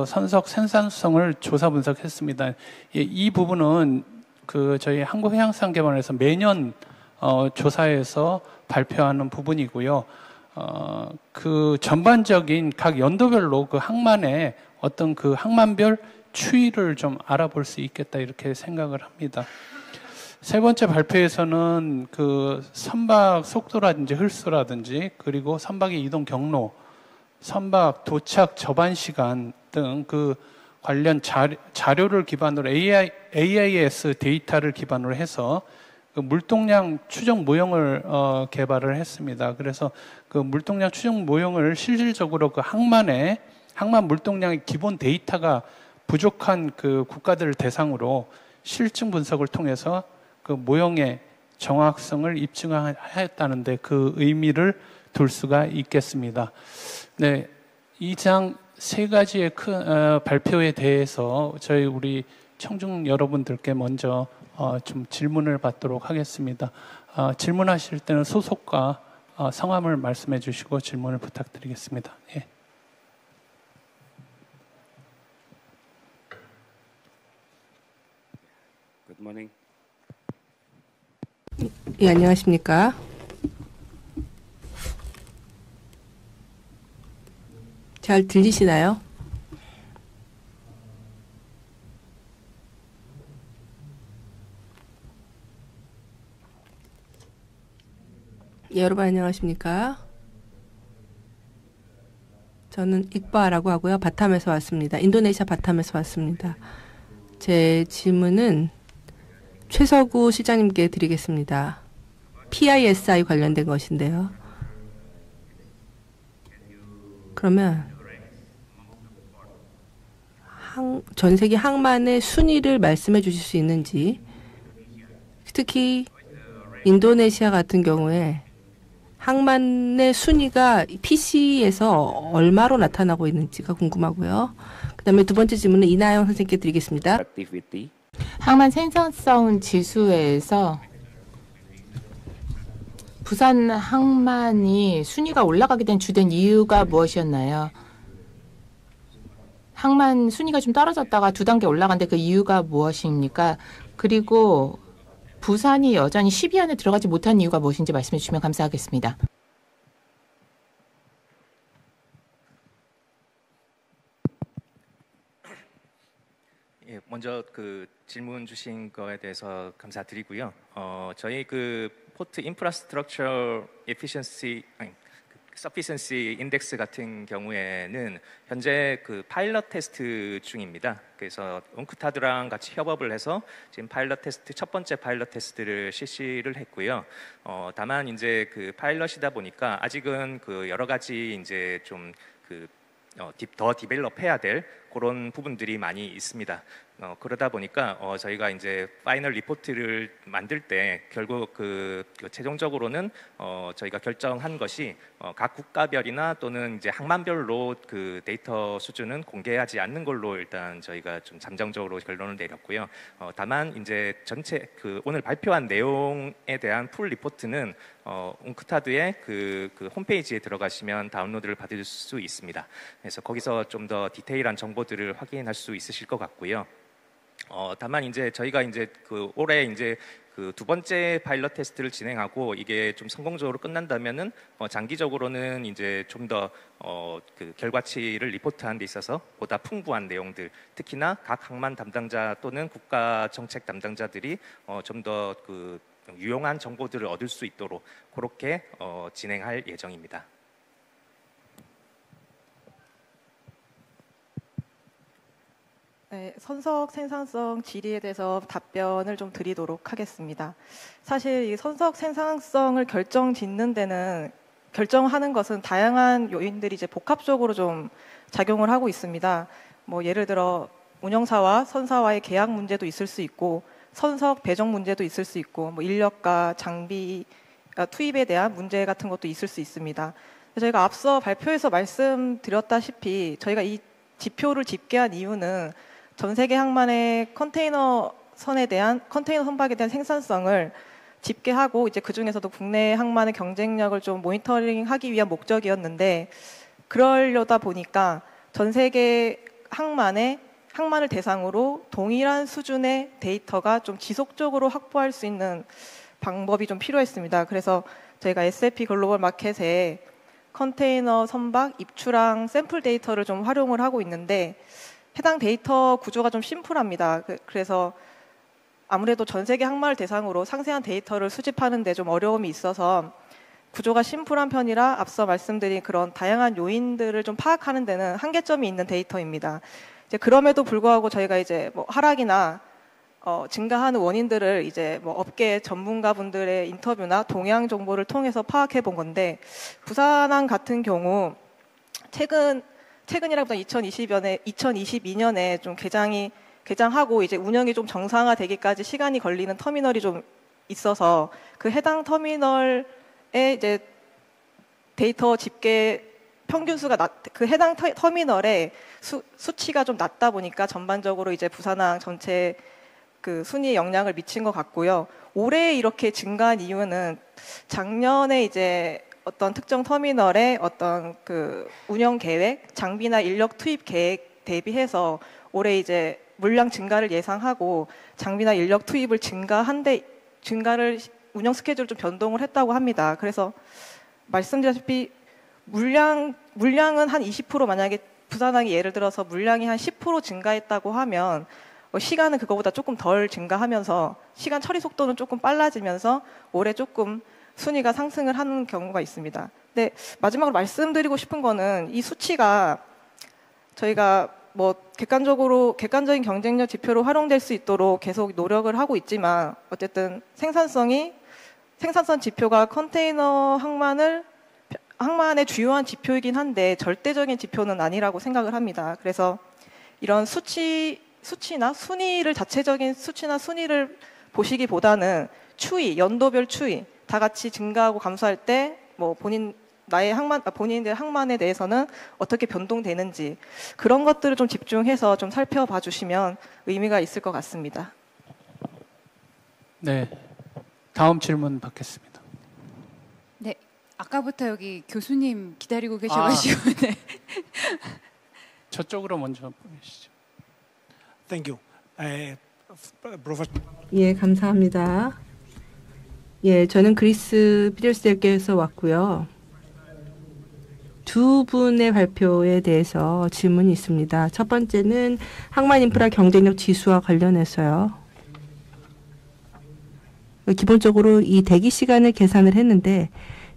선석 생산성을 조사 분석했습니다. 이 부분은 그 저희 한국해양산개발원에서 매년 조사해서 발표하는 부분이고요. 그 전반적인 각 연도별로 그 항만의 어떤 그 항만별 추이를 좀 알아볼 수 있겠다 이렇게 생각을 합니다. 세 번째 발표에서는 그 선박 속도라든지 흡수라든지 그리고 선박의 이동 경로, 선박 도착 접안 시간 등 그 관련 자료를 기반으로 AIS 데이터를 기반으로 해서 그 물동량 추정 모형을 개발을 했습니다. 그래서 그 물동량 추정 모형을 실질적으로 그 항만 물동량의 기본 데이터가 부족한 그 국가들을 대상으로 실증 분석을 통해서 그 모형의 정확성을 입증하였다는데 그 의미를 둘 수가 있겠습니다. 네, 이상 세 가지의 큰 발표에 대해서 저희 우리 청중 여러분들께 먼저 좀 질문을 받도록 하겠습니다. 질문하실 때는 소속과 성함을 말씀해 주시고 질문을 부탁드리겠습니다. 예. Good morning. 예, 안녕하십니까. 잘 들리시나요? 예, 여러분 안녕하십니까. 저는 익바라고 하고요. 바탐에서 왔습니다. 인도네시아 바탐에서 왔습니다. 제 질문은 최서구 시장님께 드리겠습니다. PISI 관련된 것인데요. 그러면 전 세계 항만의 순위를 말씀해 주실 수 있는지, 특히 인도네시아 같은 경우에 항만의 순위가 PC에서 얼마로 나타나고 있는지가 궁금하고요. 그 다음에 두 번째 질문은 이나영 선생님께 드리겠습니다. 항만 생산성 지수에서 부산 항만이 순위가 올라가게 된 주된 이유가 무엇이었나요? 항만 순위가 좀 떨어졌다가 두 단계 올라간데 그 이유가 무엇입니까? 그리고 부산이 여전히 10위 안에 들어가지 못한 이유가 무엇인지 말씀해 주시면 감사하겠습니다. 예, 먼저 그 질문 주신 거에 대해서 감사드리고요. 저희 그 포트 인프라스트럭처 에피션시 서피션시 인덱스 같은 경우에는 현재 그 파일럿 테스트 중입니다. 그래서 웅크타드랑 같이 협업을 해서 지금 파일럿 테스트 첫 번째 파일럿 테스트를 실시를 했고요. 다만 이제 그 파일럿이다 보니까 아직은 그 여러 가지 이제 좀 그 더 디벨롭해야 될 그런 부분들이 많이 있습니다. 그러다 보니까 저희가 이제 파이널 리포트를 만들 때 결국 그 최종적으로는 저희가 결정한 것이 각 국가별이나 또는 이제 항만별로 그 데이터 수준은 공개하지 않는 걸로 일단 저희가 좀 잠정적으로 결론을 내렸고요. 다만 이제 전체 그 오늘 발표한 내용에 대한 풀 리포트는 웅크타드의 그 홈페이지에 들어가시면 다운로드를 받을 수 있습니다. 그래서 거기서 좀 더 디테일한 정보들을 확인할 수 있으실 것 같고요. 다만 이제 저희가 이제 그 올해 이제 그 두 번째 파일럿 테스트를 진행하고 이게 좀 성공적으로 끝난다면은 장기적으로는 이제 좀 더 그 결과치를 리포트하는 데 있어서 보다 풍부한 내용들, 특히나 각 항만 담당자 또는 국가 정책 담당자들이 좀 더 그 유용한 정보들을 얻을 수 있도록 그렇게 진행할 예정입니다. 네, 선석 생산성 질의에 대해서 답변을 좀 드리도록 하겠습니다. 사실 이 선석 생산성을 결정짓는 데는 결정하는 것은 다양한 요인들이 이제 복합적으로 좀 작용을 하고 있습니다. 뭐 예를 들어 운영사와 선사와의 계약 문제도 있을 수 있고 선석 배정 문제도 있을 수 있고 뭐 인력과 장비 투입에 대한 문제 같은 것도 있을 수 있습니다. 저희가 앞서 발표에서 말씀드렸다시피 저희가 이 지표를 집계한 이유는 전 세계 항만의 컨테이너 선박에 대한 생산성을 집계하고 이제 그 중에서도 국내 항만의 경쟁력을 좀 모니터링하기 위한 목적이었는데 그러려다 보니까 전 세계 항만을 대상으로 동일한 수준의 데이터가 좀 지속적으로 확보할 수 있는 방법이 좀 필요했습니다. 그래서 저희가 S&P 글로벌 마켓에 컨테이너 선박 입출항 샘플 데이터를 좀 활용을 하고 있는데 해당 데이터 구조가 좀 심플합니다. 그래서 아무래도 전 세계 항만을 대상으로 상세한 데이터를 수집하는 데 좀 어려움이 있어서 구조가 심플한 편이라 앞서 말씀드린 그런 다양한 요인들을 좀 파악하는 데는 한계점이 있는 데이터입니다. 이제 그럼에도 불구하고 저희가 이제 뭐 하락이나 증가하는 원인들을 이제 뭐 업계 전문가분들의 인터뷰나 동향 정보를 통해서 파악해 본 건데 부산항 같은 경우 최근이라보다 2022년에 좀 개장하고 이제 운영이 좀 정상화되기까지 시간이 걸리는 터미널이 좀 있어서 그 해당 터미널에 이제 데이터 집계 평균 수가 그 해당 터미널의 수치가 좀 낮다 보니까 전반적으로 이제 부산항 전체 그 순위에 영향을 미친 것 같고요. 올해 이렇게 증가한 이유는 작년에 이제 어떤 특정 터미널의 어떤 그 운영 계획, 장비나 인력 투입 계획 대비해서 올해 이제 물량 증가를 예상하고 장비나 인력 투입을 증가를 운영 스케줄을 좀 변동을 했다고 합니다. 그래서 말씀드렸다시피 물량은 한 20% 만약에 부산항이 예를 들어서 물량이 한 10% 증가했다고 하면 시간은 그거보다 조금 덜 증가하면서 시간 처리 속도는 조금 빨라지면서 올해 조금 순위가 상승을 하는 경우가 있습니다. 근데 마지막으로 말씀드리고 싶은 거는 이 수치가 저희가 뭐 객관적인 경쟁력 지표로 활용될 수 있도록 계속 노력을 하고 있지만 어쨌든 생산성 지표가 컨테이너 항만의 주요한 지표이긴 한데 절대적인 지표는 아니라고 생각을 합니다. 그래서 이런 수치나 순위를 자체적인 수치나 순위를 보시기보다는 연도별 추이 다 같이 증가하고 감소할 때 뭐 본인들 항만에 대해서는 어떻게 변동되는지 그런 것들을 좀 집중해서 좀 살펴봐 주시면 의미가 있을 것 같습니다. 네, 다음 질문 받겠습니다. 네, 아까부터 여기 교수님 기다리고 계셔가지고 네. 저쪽으로 먼저 보내시죠. Thank you. 예, 감사합니다. 예, 저는 그리스 피델스대학교에서 왔고요. 두 분의 발표에 대해서 질문이 있습니다. 첫 번째는 항만 인프라 경쟁력 지수와 관련해서요. 기본적으로 이 대기 시간을 계산을 했는데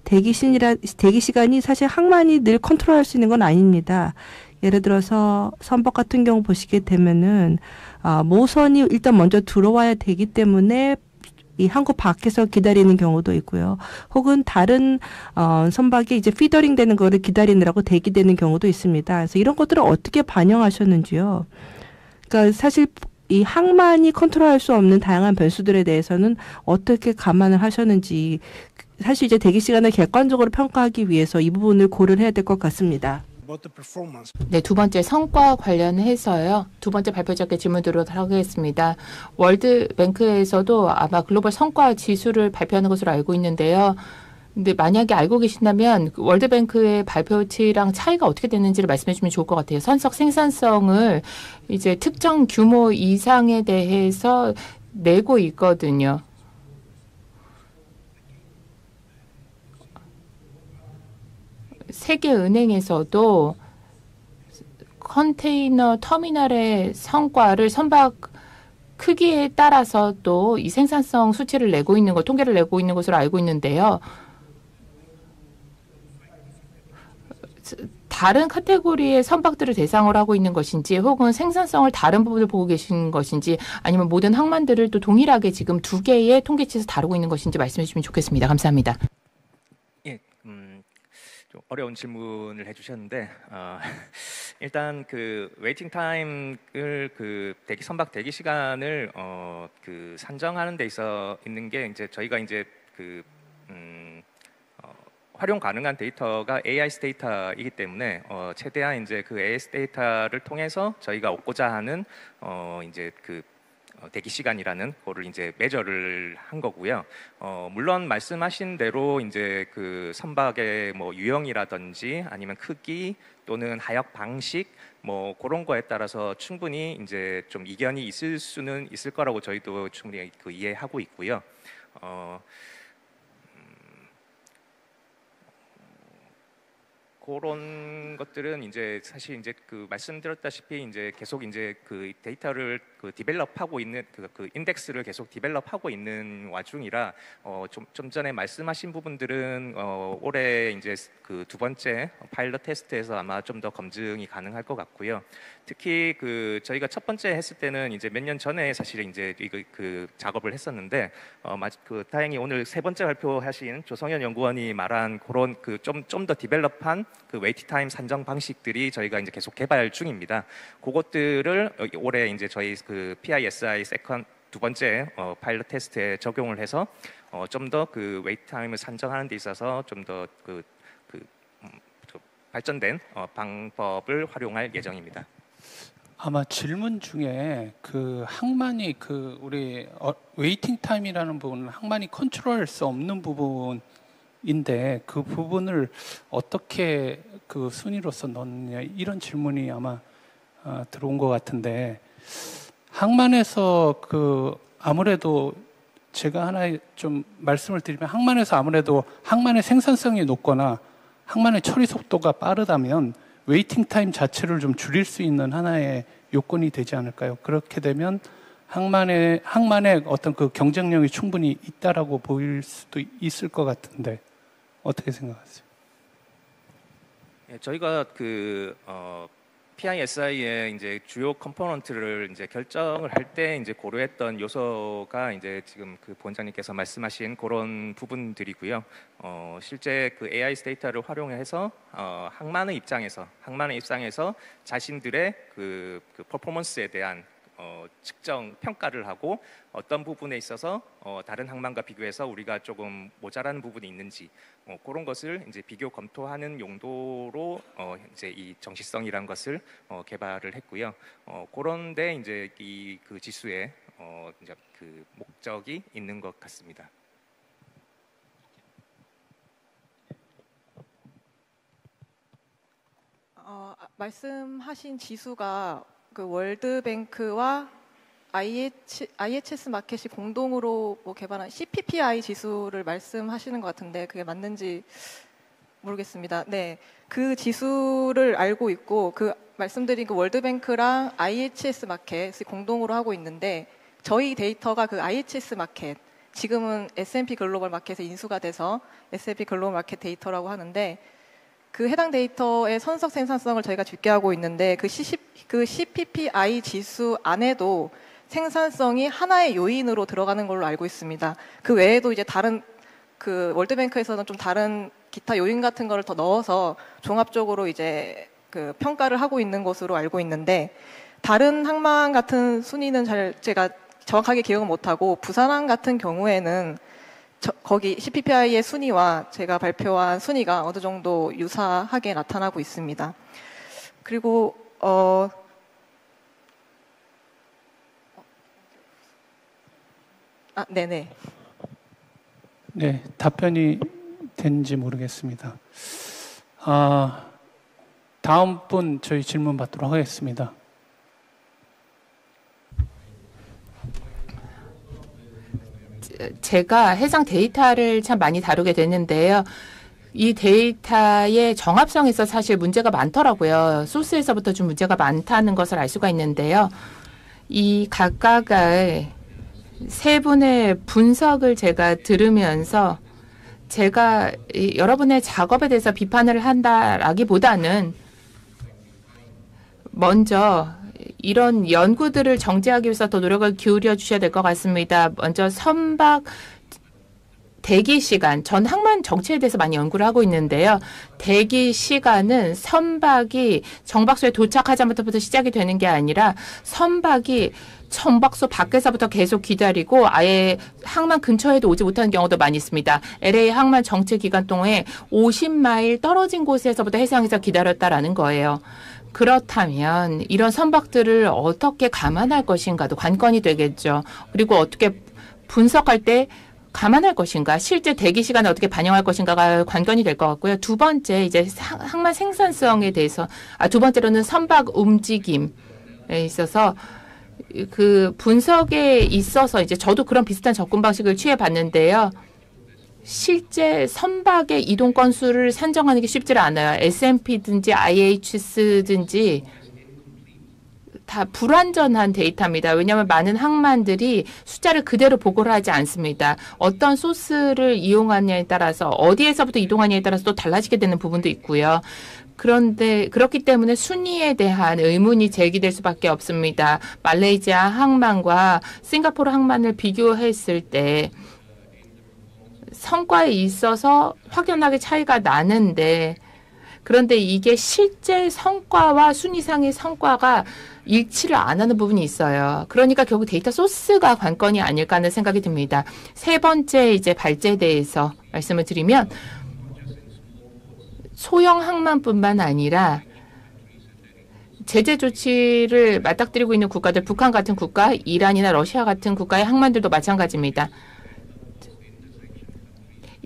대기 시간이 사실 항만이 늘 컨트롤할 수 있는 건 아닙니다. 예를 들어서 선박 같은 경우 보시게 되면은 모선이 일단 먼저 들어와야 되기 때문에 이 항구 밖에서 기다리는 경우도 있고요. 혹은 다른 선박이 이제 피더링 되는 거를 기다리느라고 대기되는 경우도 있습니다. 그래서 이런 것들을 어떻게 반영하셨는지요. 그러니까 사실 이 항만이 컨트롤할 수 없는 다양한 변수들에 대해서는 어떻게 감안을 하셨는지 사실 이제 대기 시간을 객관적으로 평가하기 위해서 이 부분을 고려를 해야 될 것 같습니다. about the performance. 네, 두 번째 성과 관련해서요. 두 번째 발표자께 질문 드리도록 하겠습니다. 월드뱅크에서도 아마 글로벌 성과 지수를 발표하는 것으로 알고 있는데요. 근데 만약에 알고 계신다면 그 월드뱅크의 발표치랑 차이가 어떻게 되는지를 말씀해 주면 좋을 것 같아요. 선적 생산성을 이제 특정 규모 이상에 대해서 내고 있거든요. 세계은행에서도 컨테이너 터미널의 성과를 선박 크기에 따라서 또 이 생산성 수치를 내고 있는 것, 통계를 내고 있는 것으로 알고 있는데요. 다른 카테고리의 선박들을 대상으로 하고 있는 것인지 혹은 생산성을 다른 부분을 보고 계신 것인지 아니면 모든 항만들을 또 동일하게 지금 두 개의 통계치에서 다루고 있는 것인지 말씀해 주시면 좋겠습니다. 감사합니다. 예, 좀 어려운 질문을 해주셨는데 일단 그 웨이팅 타임을 그 선박 대기 시간을 그 산정하는 데 있어 있는 게 이제 저희가 이제 그 활용 가능한 데이터가 AIS 데이터이기 때문에 최대한 이제 그 AIS 데이터를 통해서 저희가 얻고자 하는 이제 그 대기 시간이라는 거를 이제 매저를 한 거고요. 물론 말씀하신 대로 이제 그 선박의 뭐 유형이라든지 아니면 크기 또는 하역 방식 뭐 그런 거에 따라서 충분히 이제 좀 이견이 있을 수는 있을 거라고 저희도 충분히 그 이해하고 있고요. 그런 것들은 이제 사실 이제 그 말씀드렸다시피 이제 계속 이제 그 데이터를 그 디벨롭하고 있는 그 인덱스를 계속 디벨롭하고 있는 와중이라 좀 전에 말씀하신 부분들은 올해 이제 그 두 번째 파일럿 테스트에서 아마 좀 더 검증이 가능할 것 같고요. 특히 그 저희가 첫 번째 했을 때는 이제 몇 년 전에 사실 이제 이거 그 작업을 했었는데 그 다행히 오늘 세 번째 발표하신 조성현 연구원이 말한 그런 그 좀 더 디벨롭한 그 웨이팅 타임 산정 방식들이 저희가 이제 계속 개발 중입니다. 그것들을 올해 이제 저희 그 PISI 세컨 두 번째 파일럿 테스트에 적용을 해서 좀 더 그 웨이팅 타임을 산정하는 데 있어서 좀 더 발전된 방법을 활용할 예정입니다. 아마 질문 중에 그 항만이 그 우리 웨이팅 타임이라는 부분은 항만이 컨트롤할 수 없는 부분인데 그 부분을 어떻게 그 순위로서 넣느냐 이런 질문이 아마 들어온 것 같은데 항만에서 그 아무래도 제가 하나 좀 말씀을 드리면 항만에서 아무래도 항만의 생산성이 높거나 항만의 처리 속도가 빠르다면 웨이팅 타임 자체를 좀 줄일 수 있는 하나의 요건이 되지 않을까요? 그렇게 되면 항만의 어떤 그 경쟁력이 충분히 있다라고 보일 수도 있을 것 같은데 어떻게 생각하세요? 네, 저희가 그 PISI의 이제 주요 컴포넌트를 이제 결정을 할 때 이제 고려했던 요소가 이제 지금 그 본장님께서 말씀하신 그런 부분들이고요. 실제 그 AI 데이터를 활용해서 항만의 입장에서 자신들의 그 퍼포먼스에 대한 측정 평가를 하고 어떤 부분에 있어서 다른 항만과 비교해서 우리가 조금 모자란 부분이 있는지 그런 것을 이제 비교 검토하는 용도로 이제 이 정시성이란 것을 개발을 했고요. 그런데 이제 이 그 지수에 이제 그 목적이 있는 것 같습니다. 말씀하신 지수가 그 월드뱅크와 IHS 마켓이 공동으로 개발한 CPPI 지수를 말씀하시는 것 같은데 그게 맞는지 모르겠습니다. 네, 그 지수를 알고 있고 그 말씀드린 그 월드뱅크랑 IHS 마켓이 공동으로 하고 있는데 저희 데이터가 그 IHS 마켓 지금은 S&P 글로벌 마켓에 인수가 돼서 S&P 글로벌 마켓 데이터라고 하는데 그 해당 데이터의 선석 생산성을 저희가 집계하고 있는데 그 CPPI 지수 안에도 생산성이 하나의 요인으로 들어가는 걸로 알고 있습니다. 그 외에도 이제 다른 그 월드뱅크에서는 좀 다른 기타 요인 같은 거를 더 넣어서 종합적으로 이제 그 평가를 하고 있는 것으로 알고 있는데 다른 항만 같은 순위는 제가 정확하게 기억은 못하고 부산항 같은 경우에는 거기 CPPI의 순위와 제가 발표한 순위가 어느 정도 유사하게 나타나고 있습니다. 그리고 네네. 네, 답변이 된지 모르겠습니다. 다음 분 저희 질문 받도록 하겠습니다. 제가 해상 데이터를 참 많이 다루게 됐는데요. 이 데이터의 정합성에서 사실 문제가 많더라고요. 소스에서부터 좀 문제가 많다는 것을 알 수가 있는데요. 이 각각의 세 분의 분석을 제가 들으면서 제가 여러분의 작업에 대해서 비판을 한다라기보다는 먼저 이런 연구들을 정제하기 위해서 더 노력을 기울여 주셔야 될 것 같습니다. 먼저 선박 대기 시간, 전 항만 정체에 대해서 많이 연구를 하고 있는데요. 대기 시간은 선박이 정박소에 도착하자마자부터 시작이 되는 게 아니라 선박이 정박소 밖에서부터 계속 기다리고 아예 항만 근처에도 오지 못하는 경우도 많이 있습니다. LA 항만 정체 기간 동안에 50마일 떨어진 곳에서부터 해상에서 기다렸다라는 거예요. 그렇다면 이런 선박들을 어떻게 감안할 것인가도 관건이 되겠죠. 그리고 어떻게 분석할 때 감안할 것인가, 실제 대기 시간을 어떻게 반영할 것인가가 관건이 될 것 같고요. 두 번째, 이제 항만 생산성에 대해서, 두 번째로는 선박 움직임에 있어서 그 분석에 있어서 이제 저도 그런 비슷한 접근 방식을 취해 봤는데요. 실제 선박의 이동 건수를 산정하는 게 쉽지 않아요. S&P든지 IHS든지 다 불완전한 데이터입니다. 왜냐하면 많은 항만들이 숫자를 그대로 보고를 하지 않습니다. 어떤 소스를 이용하냐에 따라서 어디에서부터 이동하냐에 따라서 또 달라지게 되는 부분도 있고요. 그런데 그렇기 때문에 순위에 대한 의문이 제기될 수밖에 없습니다. 말레이시아 항만과 싱가포르 항만을 비교했을 때 성과에 있어서 확연하게 차이가 나는데 그런데 이게 실제 성과와 순위상의 성과가 일치를 안 하는 부분이 있어요. 그러니까 결국 데이터 소스가 관건이 아닐까 하는 생각이 듭니다. 세 번째 이제 발제에 대해서 말씀을 드리면 소형 항만뿐만 아니라 제재 조치를 맞닥뜨리고 있는 국가들, 북한 같은 국가, 이란이나 러시아 같은 국가의 항만들도 마찬가지입니다.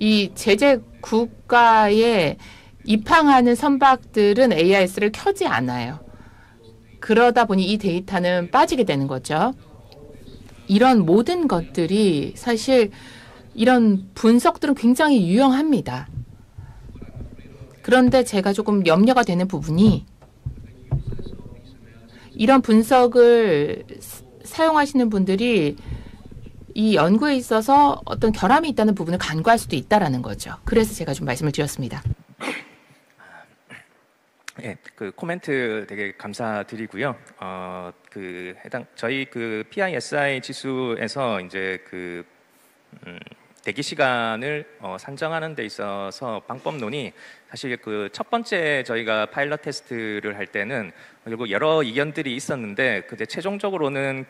이 제재 국가에 입항하는 선박들은 AIS를 켜지 않아요. 그러다 보니 이 데이터는 빠지게 되는 거죠. 이런 모든 것들이 사실 이런 분석들은 굉장히 유용합니다. 그런데 제가 조금 염려가 되는 부분이 이런 분석을 사용하시는 분들이 이 연구에 있어서 어떤 결함이 있다는 부분을 간과할 수도 있다라는 거죠. 그래서 제가 좀 말씀을 드렸습니다. 예, 그 코멘트 되게 감사드리고요. 저희 그 PISI 지수에서 이제 대기 시간을 산정하는 데 있어서 방법론이 사실 그 첫 번째 저희가 파일럿 테스트를 할 때는 결국 여러 이견들이 있었는데 근데 최종적으로는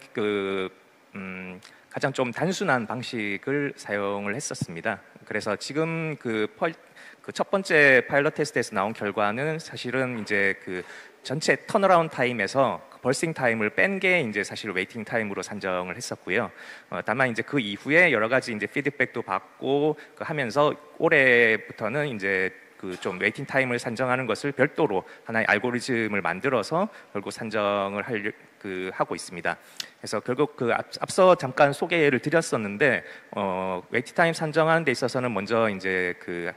가장 좀 단순한 방식을 사용을 했었습니다. 그래서 지금 그 첫 번째 파일럿 테스트에서 나온 결과는 사실은 이제 그 전체 턴어라운드 타임에서 벌싱 타임을 뺀 게 이제 사실 웨이팅 타임으로 산정을 했었고요. 다만 이제 그 이후에 여러 가지 이제 피드백도 받고 하면서 올해부터는 이제 그 좀 웨이팅 타임을 산정하는 것을 별도로 하나의 알고리즘을 만들어서 결국 산정을 하고 있습니다. 그래서 결국 앞서 잠깐 소개를 드렸었는데 웨이팅 타임 산정하는 데 있어서는 먼저 이제 그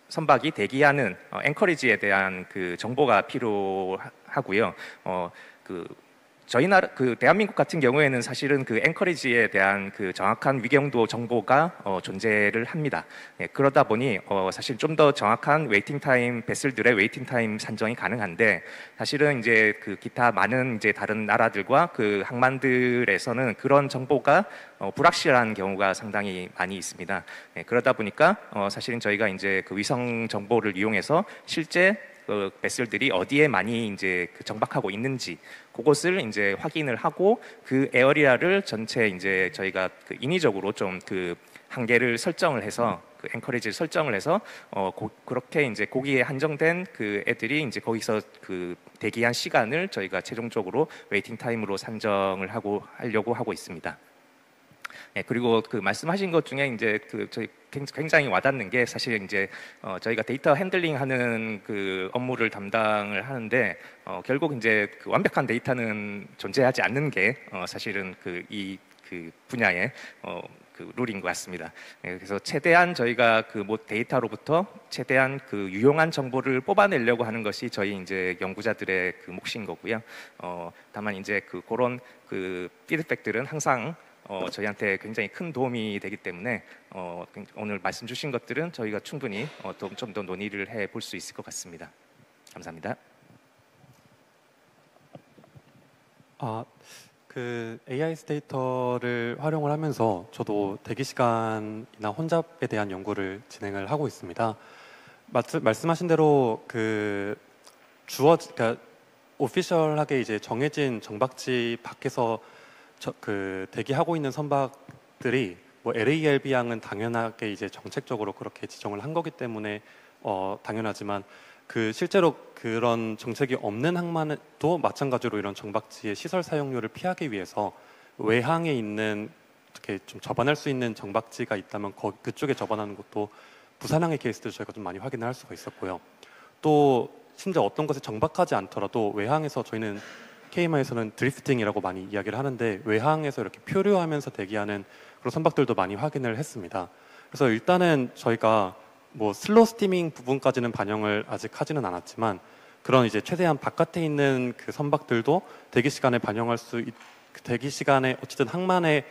선박이 대기하는 앵커리지에 대한 그 정보가 필요하고요. 저희 나라 대한민국 같은 경우에는 사실은 그 앵커리지에 대한 그 정확한 위경도 정보가 존재를 합니다. 예, 그러다 보니 사실 좀 더 정확한 웨이팅 타임 베슬들의 웨이팅 타임 산정이 가능한데 사실은 이제 그 기타 많은 이제 다른 나라들과 그 항만들에서는 그런 정보가 불확실한 경우가 상당히 많이 있습니다. 예, 그러다 보니까 사실은 저희가 이제 그 위성 정보를 이용해서 실제 그 베슬들이 어디에 많이 이제 그 정박하고 있는지 그것을 이제 확인을 하고 그 에어리아를 전체 이제 저희가 그 인위적으로 좀 그 한계를 설정을 해서 그 앵커리지를 설정을 해서 그렇게 이제 거기에 한정된 그 애들이 이제 거기서 그 대기한 시간을 저희가 최종적으로 웨이팅 타임으로 산정을 하려고 하고 있습니다. 네, 그리고 그 말씀하신 것 중에 이제 그 저희 굉장히 와닿는 게 사실 이제 저희가 데이터 핸들링하는 그 업무를 담당을 하는데 결국 이제 그 완벽한 데이터는 존재하지 않는 게 사실은 그 그 분야의 그 룰인 것 같습니다. 네, 그래서 최대한 저희가 그 뭐 데이터로부터 최대한 그 유용한 정보를 뽑아내려고 하는 것이 저희 이제 연구자들의 그 몫인 거고요. 다만 이제 그 그런 그 피드백들은 항상 저희한테 굉장히 큰 도움이 되기 때문에 오늘 말씀 주신 것들은 저희가 충분히 좀 더 논의를 해볼 수 있을 것 같습니다. 감사합니다. 그 AIS 데이터를 활용을 하면서 저도 대기 시간이나 혼잡에 대한 연구를 진행을 하고 있습니다. 말씀하신 대로 그러니까 오피셜하게 이제 정해진 정박지 밖에서 그 대기하고 있는 선박들이 뭐 LALB 항은 당연하게 이제 정책적으로 그렇게 지정을 한 거기 때문에 당연하지만 그 실제로 그런 정책이 없는 항만도 마찬가지로 이런 정박지의 시설 사용료를 피하기 위해서 외항에 있는 어떻게 좀 접안할 수 있는 정박지가 있다면 그쪽에 접안하는 것도 부산항의 케이스도 저희가 좀 많이 확인을 할 수가 있었고요. 또 심지어 어떤 것에 정박하지 않더라도 외항에서 저희는 KMI에서는 드리프팅이라고 많이 이야기를 하는데 외항에서 이렇게 표류하면서 대기하는 그런 선박들도 많이 확인을 했습니다. 그래서 일단은 저희가 뭐 슬로우 스티밍 부분까지는 반영을 아직 하지는 않았지만 그런 이제 최대한 바깥에 있는 그 선박들도 대기 시간에 반영할 대기 시간에 어쨌든 항만의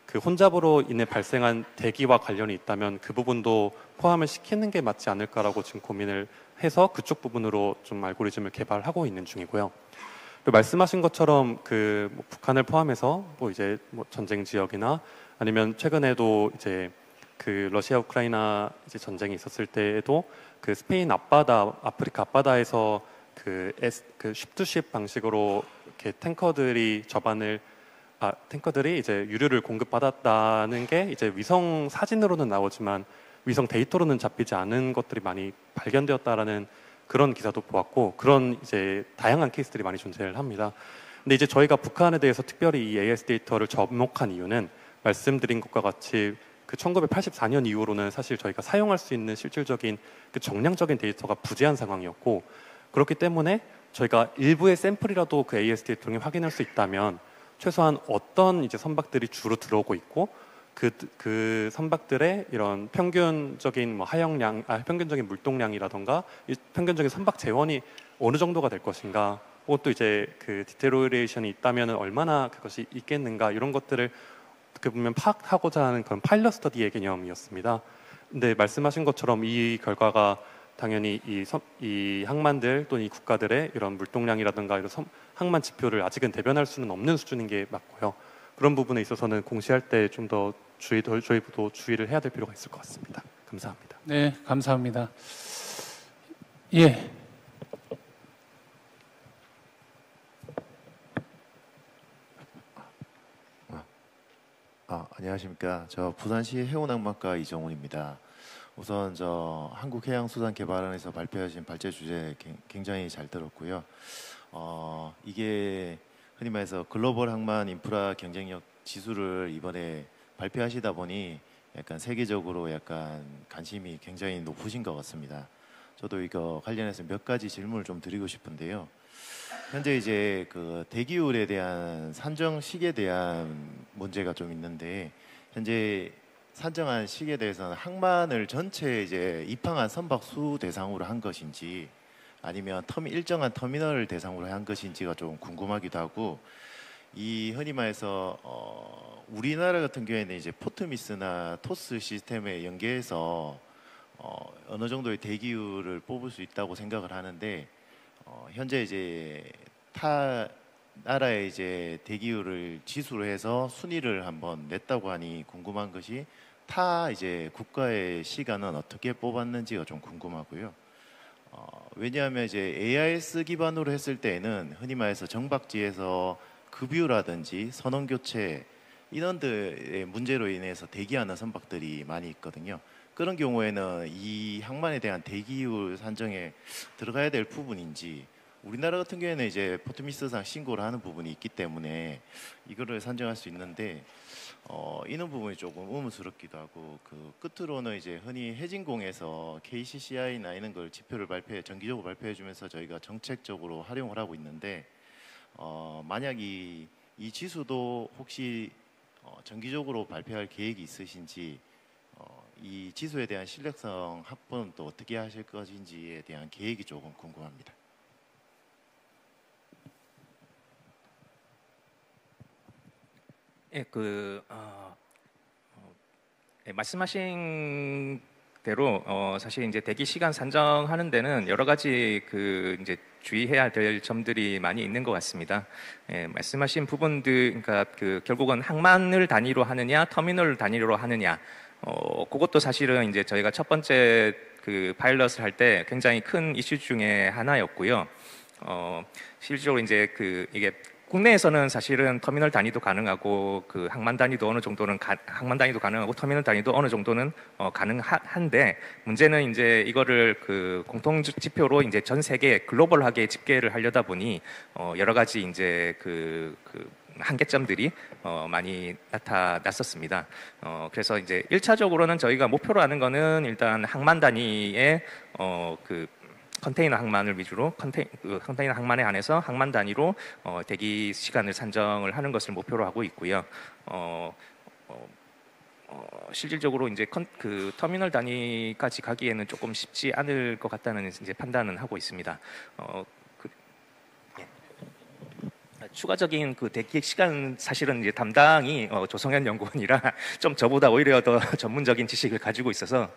그 혼잡으로 인해 발생한 대기와 관련이 있다면 그 부분도 포함을 시키는 게 맞지 않을까라고 지금 고민을 해서 그쪽 부분으로 좀 알고리즘을 개발하고 있는 중이고요. 그리고 말씀하신 것처럼 그 뭐 북한을 포함해서 뭐 이제 뭐 전쟁 지역이나 아니면 최근에도 이제 그 러시아 우크라이나 이제 전쟁이 있었을 때에도 그 스페인 앞바다, 아프리카 앞바다에서 그 쉽투쉽 방식으로 이렇게 탱커들이 이제 유류를 공급받았다는 게 이제 위성 사진으로는 나오지만 위성 데이터로는 잡히지 않은 것들이 많이 발견되었다라는 그런 기사도 보았고 그런 이제 다양한 케이스들이 많이 존재를 합니다. 근데 이제 저희가 북한에 대해서 특별히 이 AIS 데이터를 접목한 이유는 말씀드린 것과 같이 그 1984년 이후로는 사실 저희가 사용할 수 있는 실질적인 그 정량적인 데이터가 부재한 상황이었고 그렇기 때문에 저희가 일부의 샘플이라도 그 AIS 데이터를 통해 확인할 수 있다면 최소한 어떤 이제 선박들이 주로 들어오고 있고 그 선박들의 이런 평균적인 뭐 평균적인 물동량이라던가 평균적인 선박 재원이 어느 정도가 될 것인가 혹은 또 이제 그 디테로레이션이 있다면 얼마나 그것이 있겠는가 이런 것들을 어떻게 보면 파악하고자 하는 그런 파일럿 스터디의 개념이었습니다. 근데 말씀하신 것처럼 이 결과가 당연히 이 항만들 또는 이 국가들의 이런 물동량이라든가 이런 항만 지표를 아직은 대변할 수는 없는 수준인 게 맞고요. 그런 부분에 있어서는 공시할 때 좀 더 저희도 주의를 해야 될 필요가 있을 것 같습니다. 감사합니다. 네, 감사합니다. 예. 안녕하십니까. 저 부산시 해운항만과 이정훈입니다. 우선 저 한국해양수산개발원에서 발표하신 발제 주제 굉장히 잘 들었고요. 이게 흔히 말해서 글로벌 항만 인프라 경쟁력 지수를 이번에 발표하시다 보니 약간 세계적으로 약간 관심이 굉장히 높으신 것 같습니다. 저도 이거 관련해서 몇 가지 질문을 좀 드리고 싶은데요. 현재 이제 그 대기율에 대한 산정식에 대한 문제가 좀 있는데 현재 산정한 식에 대해서는 항만을 전체 이제 입항한 선박 수 대상으로 한 것인지 아니면 일정한 터미널을 대상으로 한 것인지가 좀 궁금하기도 하고 이 흔히 말해서 우리나라 같은 경우에는 이제 포트미스나 토스 시스템에 연계해서 어느 정도의 대기율을 뽑을 수 있다고 생각을 하는데 현재 이제 타 나라의 이제 대기율을 지수로 해서 순위를 한번 냈다고 하니 궁금한 것이 타 이제 국가의 시간은 어떻게 뽑았는지가 좀 궁금하고요. 왜냐하면 이제 AIS 기반으로 했을 때에는 흔히 말해서 정박지에서 급유라든지 선원 교체 인원들의 문제로 인해서 대기하는 선박들이 많이 있거든요. 그런 경우에는 이 항만에 대한 대기율 산정에 들어가야 될 부분인지, 우리나라 같은 경우에는 이제 포트미스상 신고를 하는 부분이 있기 때문에 이거를 산정할 수 있는데 이런 부분이 조금 의문스럽기도 하고, 그 끝으로는 이제 흔히 해진공에서 KCCI나 이런 걸 지표를 정기적으로 발표해 주면서 저희가 정책적으로 활용을 하고 있는데, 만약 이 지수도 혹시 정기적으로 발표할 계획이 있으신지, 이 지수에 대한 신뢰성 확보는 또 어떻게 하실 것인지에 대한 계획이 조금 궁금합니다. 예, 말씀하신 대로 사실 이제 대기 시간 산정하는 데는 여러 가지 이제 주의해야 될 점들이 많이 있는 것 같습니다. 예, 말씀하신 부분들, 그러니까 결국은 항만을 단위로 하느냐, 터미널을 단위로 하느냐, 그것도 사실은 이제 저희가 첫 번째 파일럿을 할 때 굉장히 큰 이슈 중에 하나였고요. 실질적으로 이제 이게 국내에서는 사실은 터미널 단위도 가능하고 항만 단위도 어느 정도는 항만 단위도 가능하고 터미널 단위도 어느 정도는 가능한데, 문제는 이제 이거를 공통 지표로 이제 전 세계 글로벌하게 집계를 하려다 보니 여러 가지 이제 한계점들이 많이 나타났었습니다. 그래서 이제 1차적으로는 저희가 목표로 하는 거는 일단 항만 단위의 컨테이너 항만을 위주로 컨테이너 항만에 한해서 항만 단위로 대기 시간을 산정을 하는 것을 목표로 하고 있고요. 실질적으로 이제 터미널 단위까지 가기에는 조금 쉽지 않을 것 같다는 이제 판단은 하고 있습니다. 추가적인 대기 시간 사실은 이제 담당이 조성현 연구원이라 좀 저보다 오히려 더 전문적인 지식을 가지고 있어서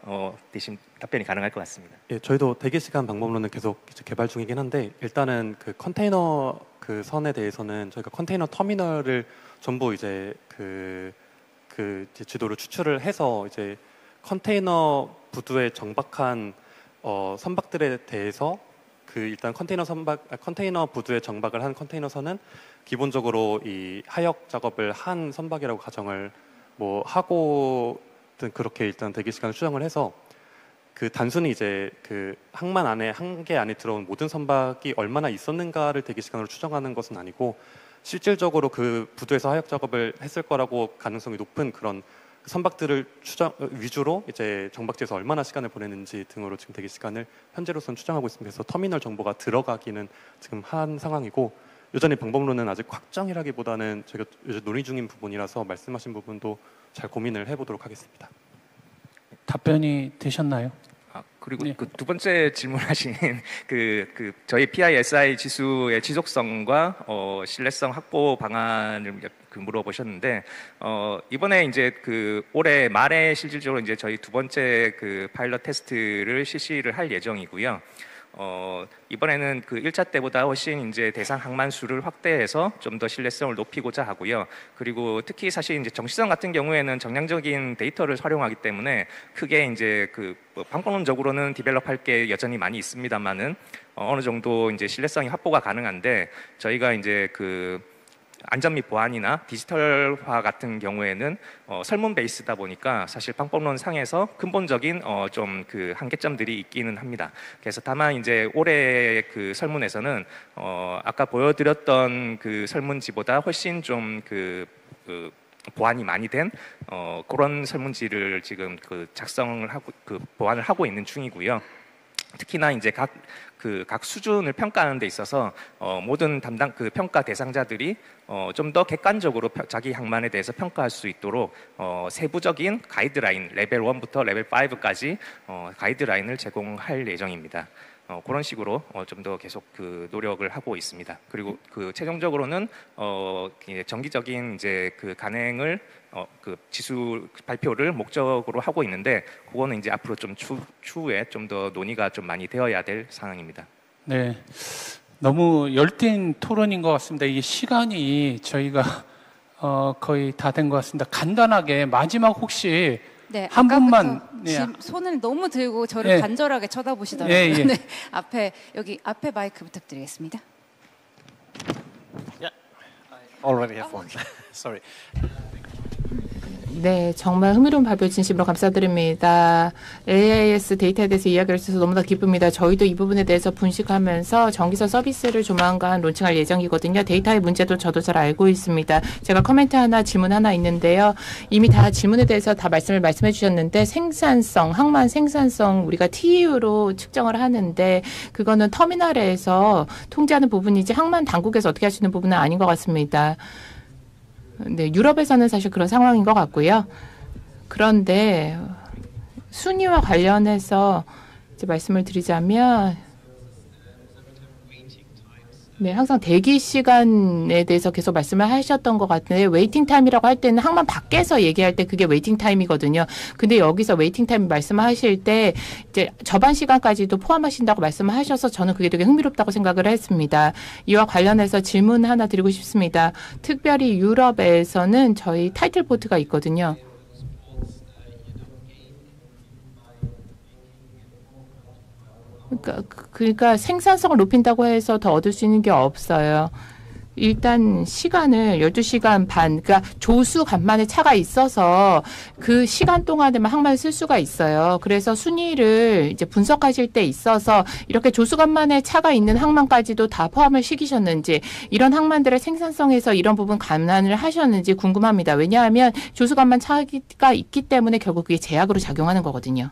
대신 답변이 가능할 것 같습니다. 예, 저희도 대기 시간 방법론은 계속 이제 개발 중이긴 한데, 일단은 컨테이너 선에 대해서는 저희가 컨테이너 터미널을 전부 이제 이제 지도를 추출을 해서 이제 컨테이너 부두에 정박한 선박들에 대해서 일단 컨테이너 부두에 정박을 한 컨테이너선은 기본적으로 이 하역 작업을 한 선박이라고 가정을 하고, 그렇게 일단 대기 시간을 추정을 해서 단순히 이제 항만 안에 한계 안에 들어온 모든 선박이 얼마나 있었는가를 대기 시간으로 추정하는 것은 아니고, 실질적으로 부두에서 하역 작업을 했을 거라고 가능성이 높은 그런 선박들을 위주로 이제 정박지에서 얼마나 시간을 보내는지 등으로 지금 대기 시간을 현재로서는 추정하고 있습니다. 그래서 터미널 정보가 들어가기는 지금 한 상황이고, 여전히 방법론은 아직 확정이라기보다는 저희가 요즘 논의 중인 부분이라서 말씀하신 부분도 잘 고민을 해보도록 하겠습니다. 답변이 되셨나요? 그리고 네. 두 번째 질문하신 저희 PISI 지수의 지속성과 신뢰성 확보 방안을 물어보셨는데, 이번에 이제 올해 말에 실질적으로 이제 저희 두 번째 파일럿 테스트를 실시를 할 예정이고요. 이번에는 1차 때보다 훨씬 이제 대상 항만 수를 확대해서 좀 더 신뢰성을 높이고자 하고요. 그리고 특히 사실 이제 정시성 같은 경우에는 정량적인 데이터를 활용하기 때문에 크게 이제 방법론적으로는 디벨롭할 게 여전히 많이 있습니다만은 어느 정도 이제 신뢰성이 확보가 가능한데, 저희가 이제 안전 및 보안이나 디지털화 같은 경우에는 설문 베이스다 보니까 사실 방법론 상에서 근본적인 좀 한계점들이 있기는 합니다. 그래서 다만 이제 올해 설문에서는 아까 보여드렸던 설문지보다 훨씬 좀 보완이 많이 된 그런 설문지를 지금 작성을 하고 보완을 하고 있는 중이고요. 특히나 이제 각 수준을 평가하는 데 있어서 모든 담당 평가 대상자들이 좀 더 객관적으로 자기 항만에 대해서 평가할 수 있도록 세부적인 가이드라인 레벨 1부터 레벨 5까지 가이드라인을 제공할 예정입니다. 그런 식으로 좀 더 계속 노력을 하고 있습니다. 그리고 최종적으로는 정기적인 이제 간행을 지수 발표를 목적으로 하고 있는데, 그거는 이제 앞으로 좀 추후에 좀 더 논의가 좀 많이 되어야 될 상황입니다. 네, 너무 열띤 토론인 것 같습니다. 이게 시간이 저희가 거의 다 된 것 같습니다. 간단하게 마지막 혹시 네, 한 분만 손을 너무 들고 저를 간절하게 쳐다보시더라고요. 네, 앞에 마이크 부탁드리겠습니다. Yeah, I already have one. Sorry. 네, 정말 흥미로운 발표 진심으로 감사드립니다. AIS 데이터에 대해서 이야기를 해주셔서 너무나 기쁩니다. 저희도 이 부분에 대해서 분식하면서 정기서 서비스를 조만간 론칭할 예정이거든요. 데이터의 문제도 저도 잘 알고 있습니다. 제가 코멘트 하나, 질문 하나 있는데요. 이미 다 질문에 대해서 다 말씀해 주셨는데 생산성, 항만 생산성 우리가 TU로 측정을 하는데 그거는 터미널에서 통제하는 부분이지 항만 당국에서 어떻게 하시는 부분은 아닌 것 같습니다. 네, 유럽에서는 사실 그런 상황인 것 같고요. 그런데 순위와 관련해서 이제 말씀을 드리자면, 네, 항상 대기 시간에 대해서 계속 말씀을 하셨던 것 같은데 웨이팅 타임이라고 할 때는 항만 밖에서 얘기할 때 그게 웨이팅 타임이거든요. 근데 여기서 웨이팅 타임 말씀하실 때 이제 접안 시간까지도 포함하신다고 말씀하셔서 저는 그게 되게 흥미롭다고 생각을 했습니다. 이와 관련해서 질문 하나 드리고 싶습니다. 특별히 유럽에서는 저희 타이틀 포트가 있거든요. 그러니까 생산성을 높인다고 해서 더 얻을 수 있는 게 없어요. 일단 시간을 12시간 반, 그러니까 조수 간만에 차가 있어서 그 시간 동안에만 항만을 쓸 수가 있어요. 그래서 순위를 이제 분석하실 때 있어서 이렇게 조수 간만에 차가 있는 항만까지도 다 포함을 시키셨는지, 이런 항만들의 생산성에서 이런 부분 감안을 하셨는지 궁금합니다. 왜냐하면 조수 간만 차가 있기 때문에 결국 그게 제약으로 작용하는 거거든요.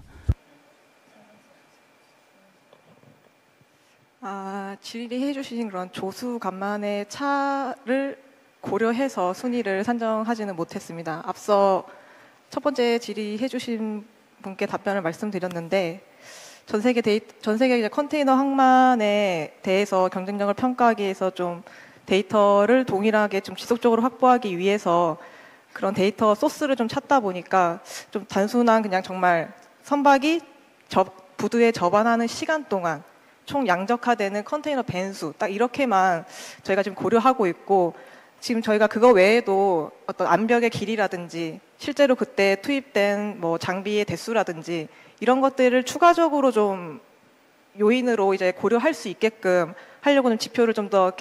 질의해 주신 그런 조수 간만의 차를 고려해서 순위를 산정하지는 못했습니다. 앞서 첫 번째 질의해 주신 분께 답변을 말씀드렸는데 전 세계 이제 컨테이너 항만에 대해서 경쟁력을 평가하기 위해서 좀 데이터를 동일하게 좀 지속적으로 확보하기 위해서 그런 데이터 소스를 좀 찾다 보니까 좀 단순한 그냥 정말 선박이 부두에 접안하는 시간 동안 총 양적화되는 컨테이너 밴수 딱 이렇게만 저희가 지금 고려하고 있고, 지금 저희가 그거 외에도 어떤 암벽의 길이라든지 실제로 그때 투입된 뭐 장비의 대수라든지 이런 것들을 추가적으로 좀 요인으로 이제 고려할 수 있게끔 하려고는 지표를 좀 더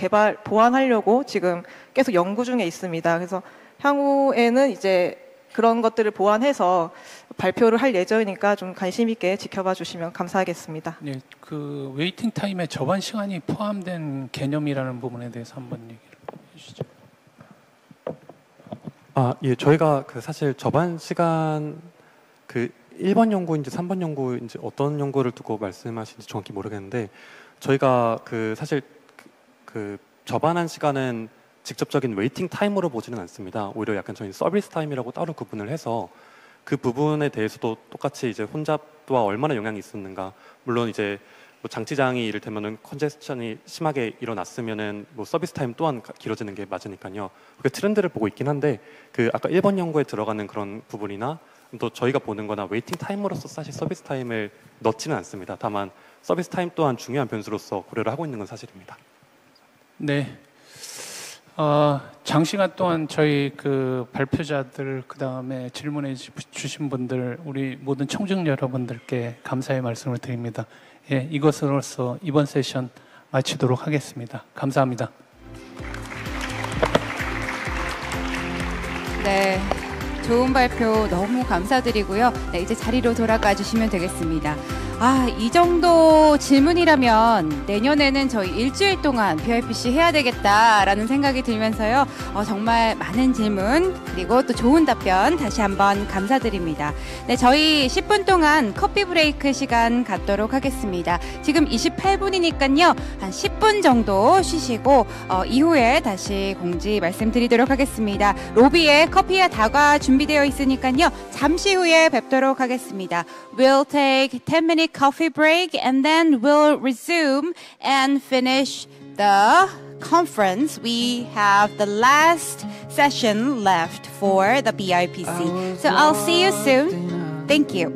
보완하려고 지금 계속 연구 중에 있습니다. 그래서 향후에는 이제 그런 것들을 보완해서 발표를 할 예정이니까 좀 관심 있게 지켜봐 주시면 감사하겠습니다. 네, 그 웨이팅 타임에 접안 시간이 포함된 개념이라는 부분에 대해서 한번 얘기를 해주시죠. 예, 저희가 그 사실 접안 시간 그 1번 연구인지 3번 연구인지 어떤 연구를 두고 말씀하시는지 정확히 모르겠는데, 저희가 그 사실 그 접안한 시간은 직접적인 웨이팅 타임으로 보지는 않습니다. 오히려 약간 저희 서비스 타임이라고 따로 구분을 해서 그 부분에 대해서도 똑같이 이제 혼잡도와 얼마나 영향이 있었는가, 물론 이제 뭐 장치장이 이를테면은 컨제스션이 심하게 일어났으면은 뭐 서비스 타임 또한 길어지는 게 맞으니까요. 그 트렌드를 보고 있긴 한데 그 아까 1번 연구에 들어가는 그런 부분이나 또 저희가 보는 거나 웨이팅 타임으로서 사실 서비스 타임을 넣지는 않습니다. 다만 서비스 타임 또한 중요한 변수로서 고려를 하고 있는 건 사실입니다. 네. 장시간 동안 저희 그 발표자들, 그 다음에 질문해 주신 분들, 우리 모든 청중 여러분들께 감사의 말씀을 드립니다. 예, 이것으로서 이번 세션 마치도록 하겠습니다. 감사합니다. 네, 좋은 발표 너무 감사드리고요. 네, 이제 자리로 돌아가 주시면 되겠습니다. 이 정도 질문이라면 내년에는 저희 일주일 동안 BIPC 해야 되겠다라는 생각이 들면서요. 정말 많은 질문 그리고 또 좋은 답변 다시 한번 감사드립니다. 네, 저희 10분 동안 커피 브레이크 시간 갖도록 하겠습니다. 지금 28분이니까요. 한 10분 정도 쉬시고 이후에 다시 공지 말씀드리도록 하겠습니다. 로비에 커피와 다과 준비되어 있으니까요. 잠시 후에 뵙도록 하겠습니다. We'll take 10-minute coffee break and then we'll resume and finish the conference. We have the last session left for the BIPC. So I'll see you soon. Thank you.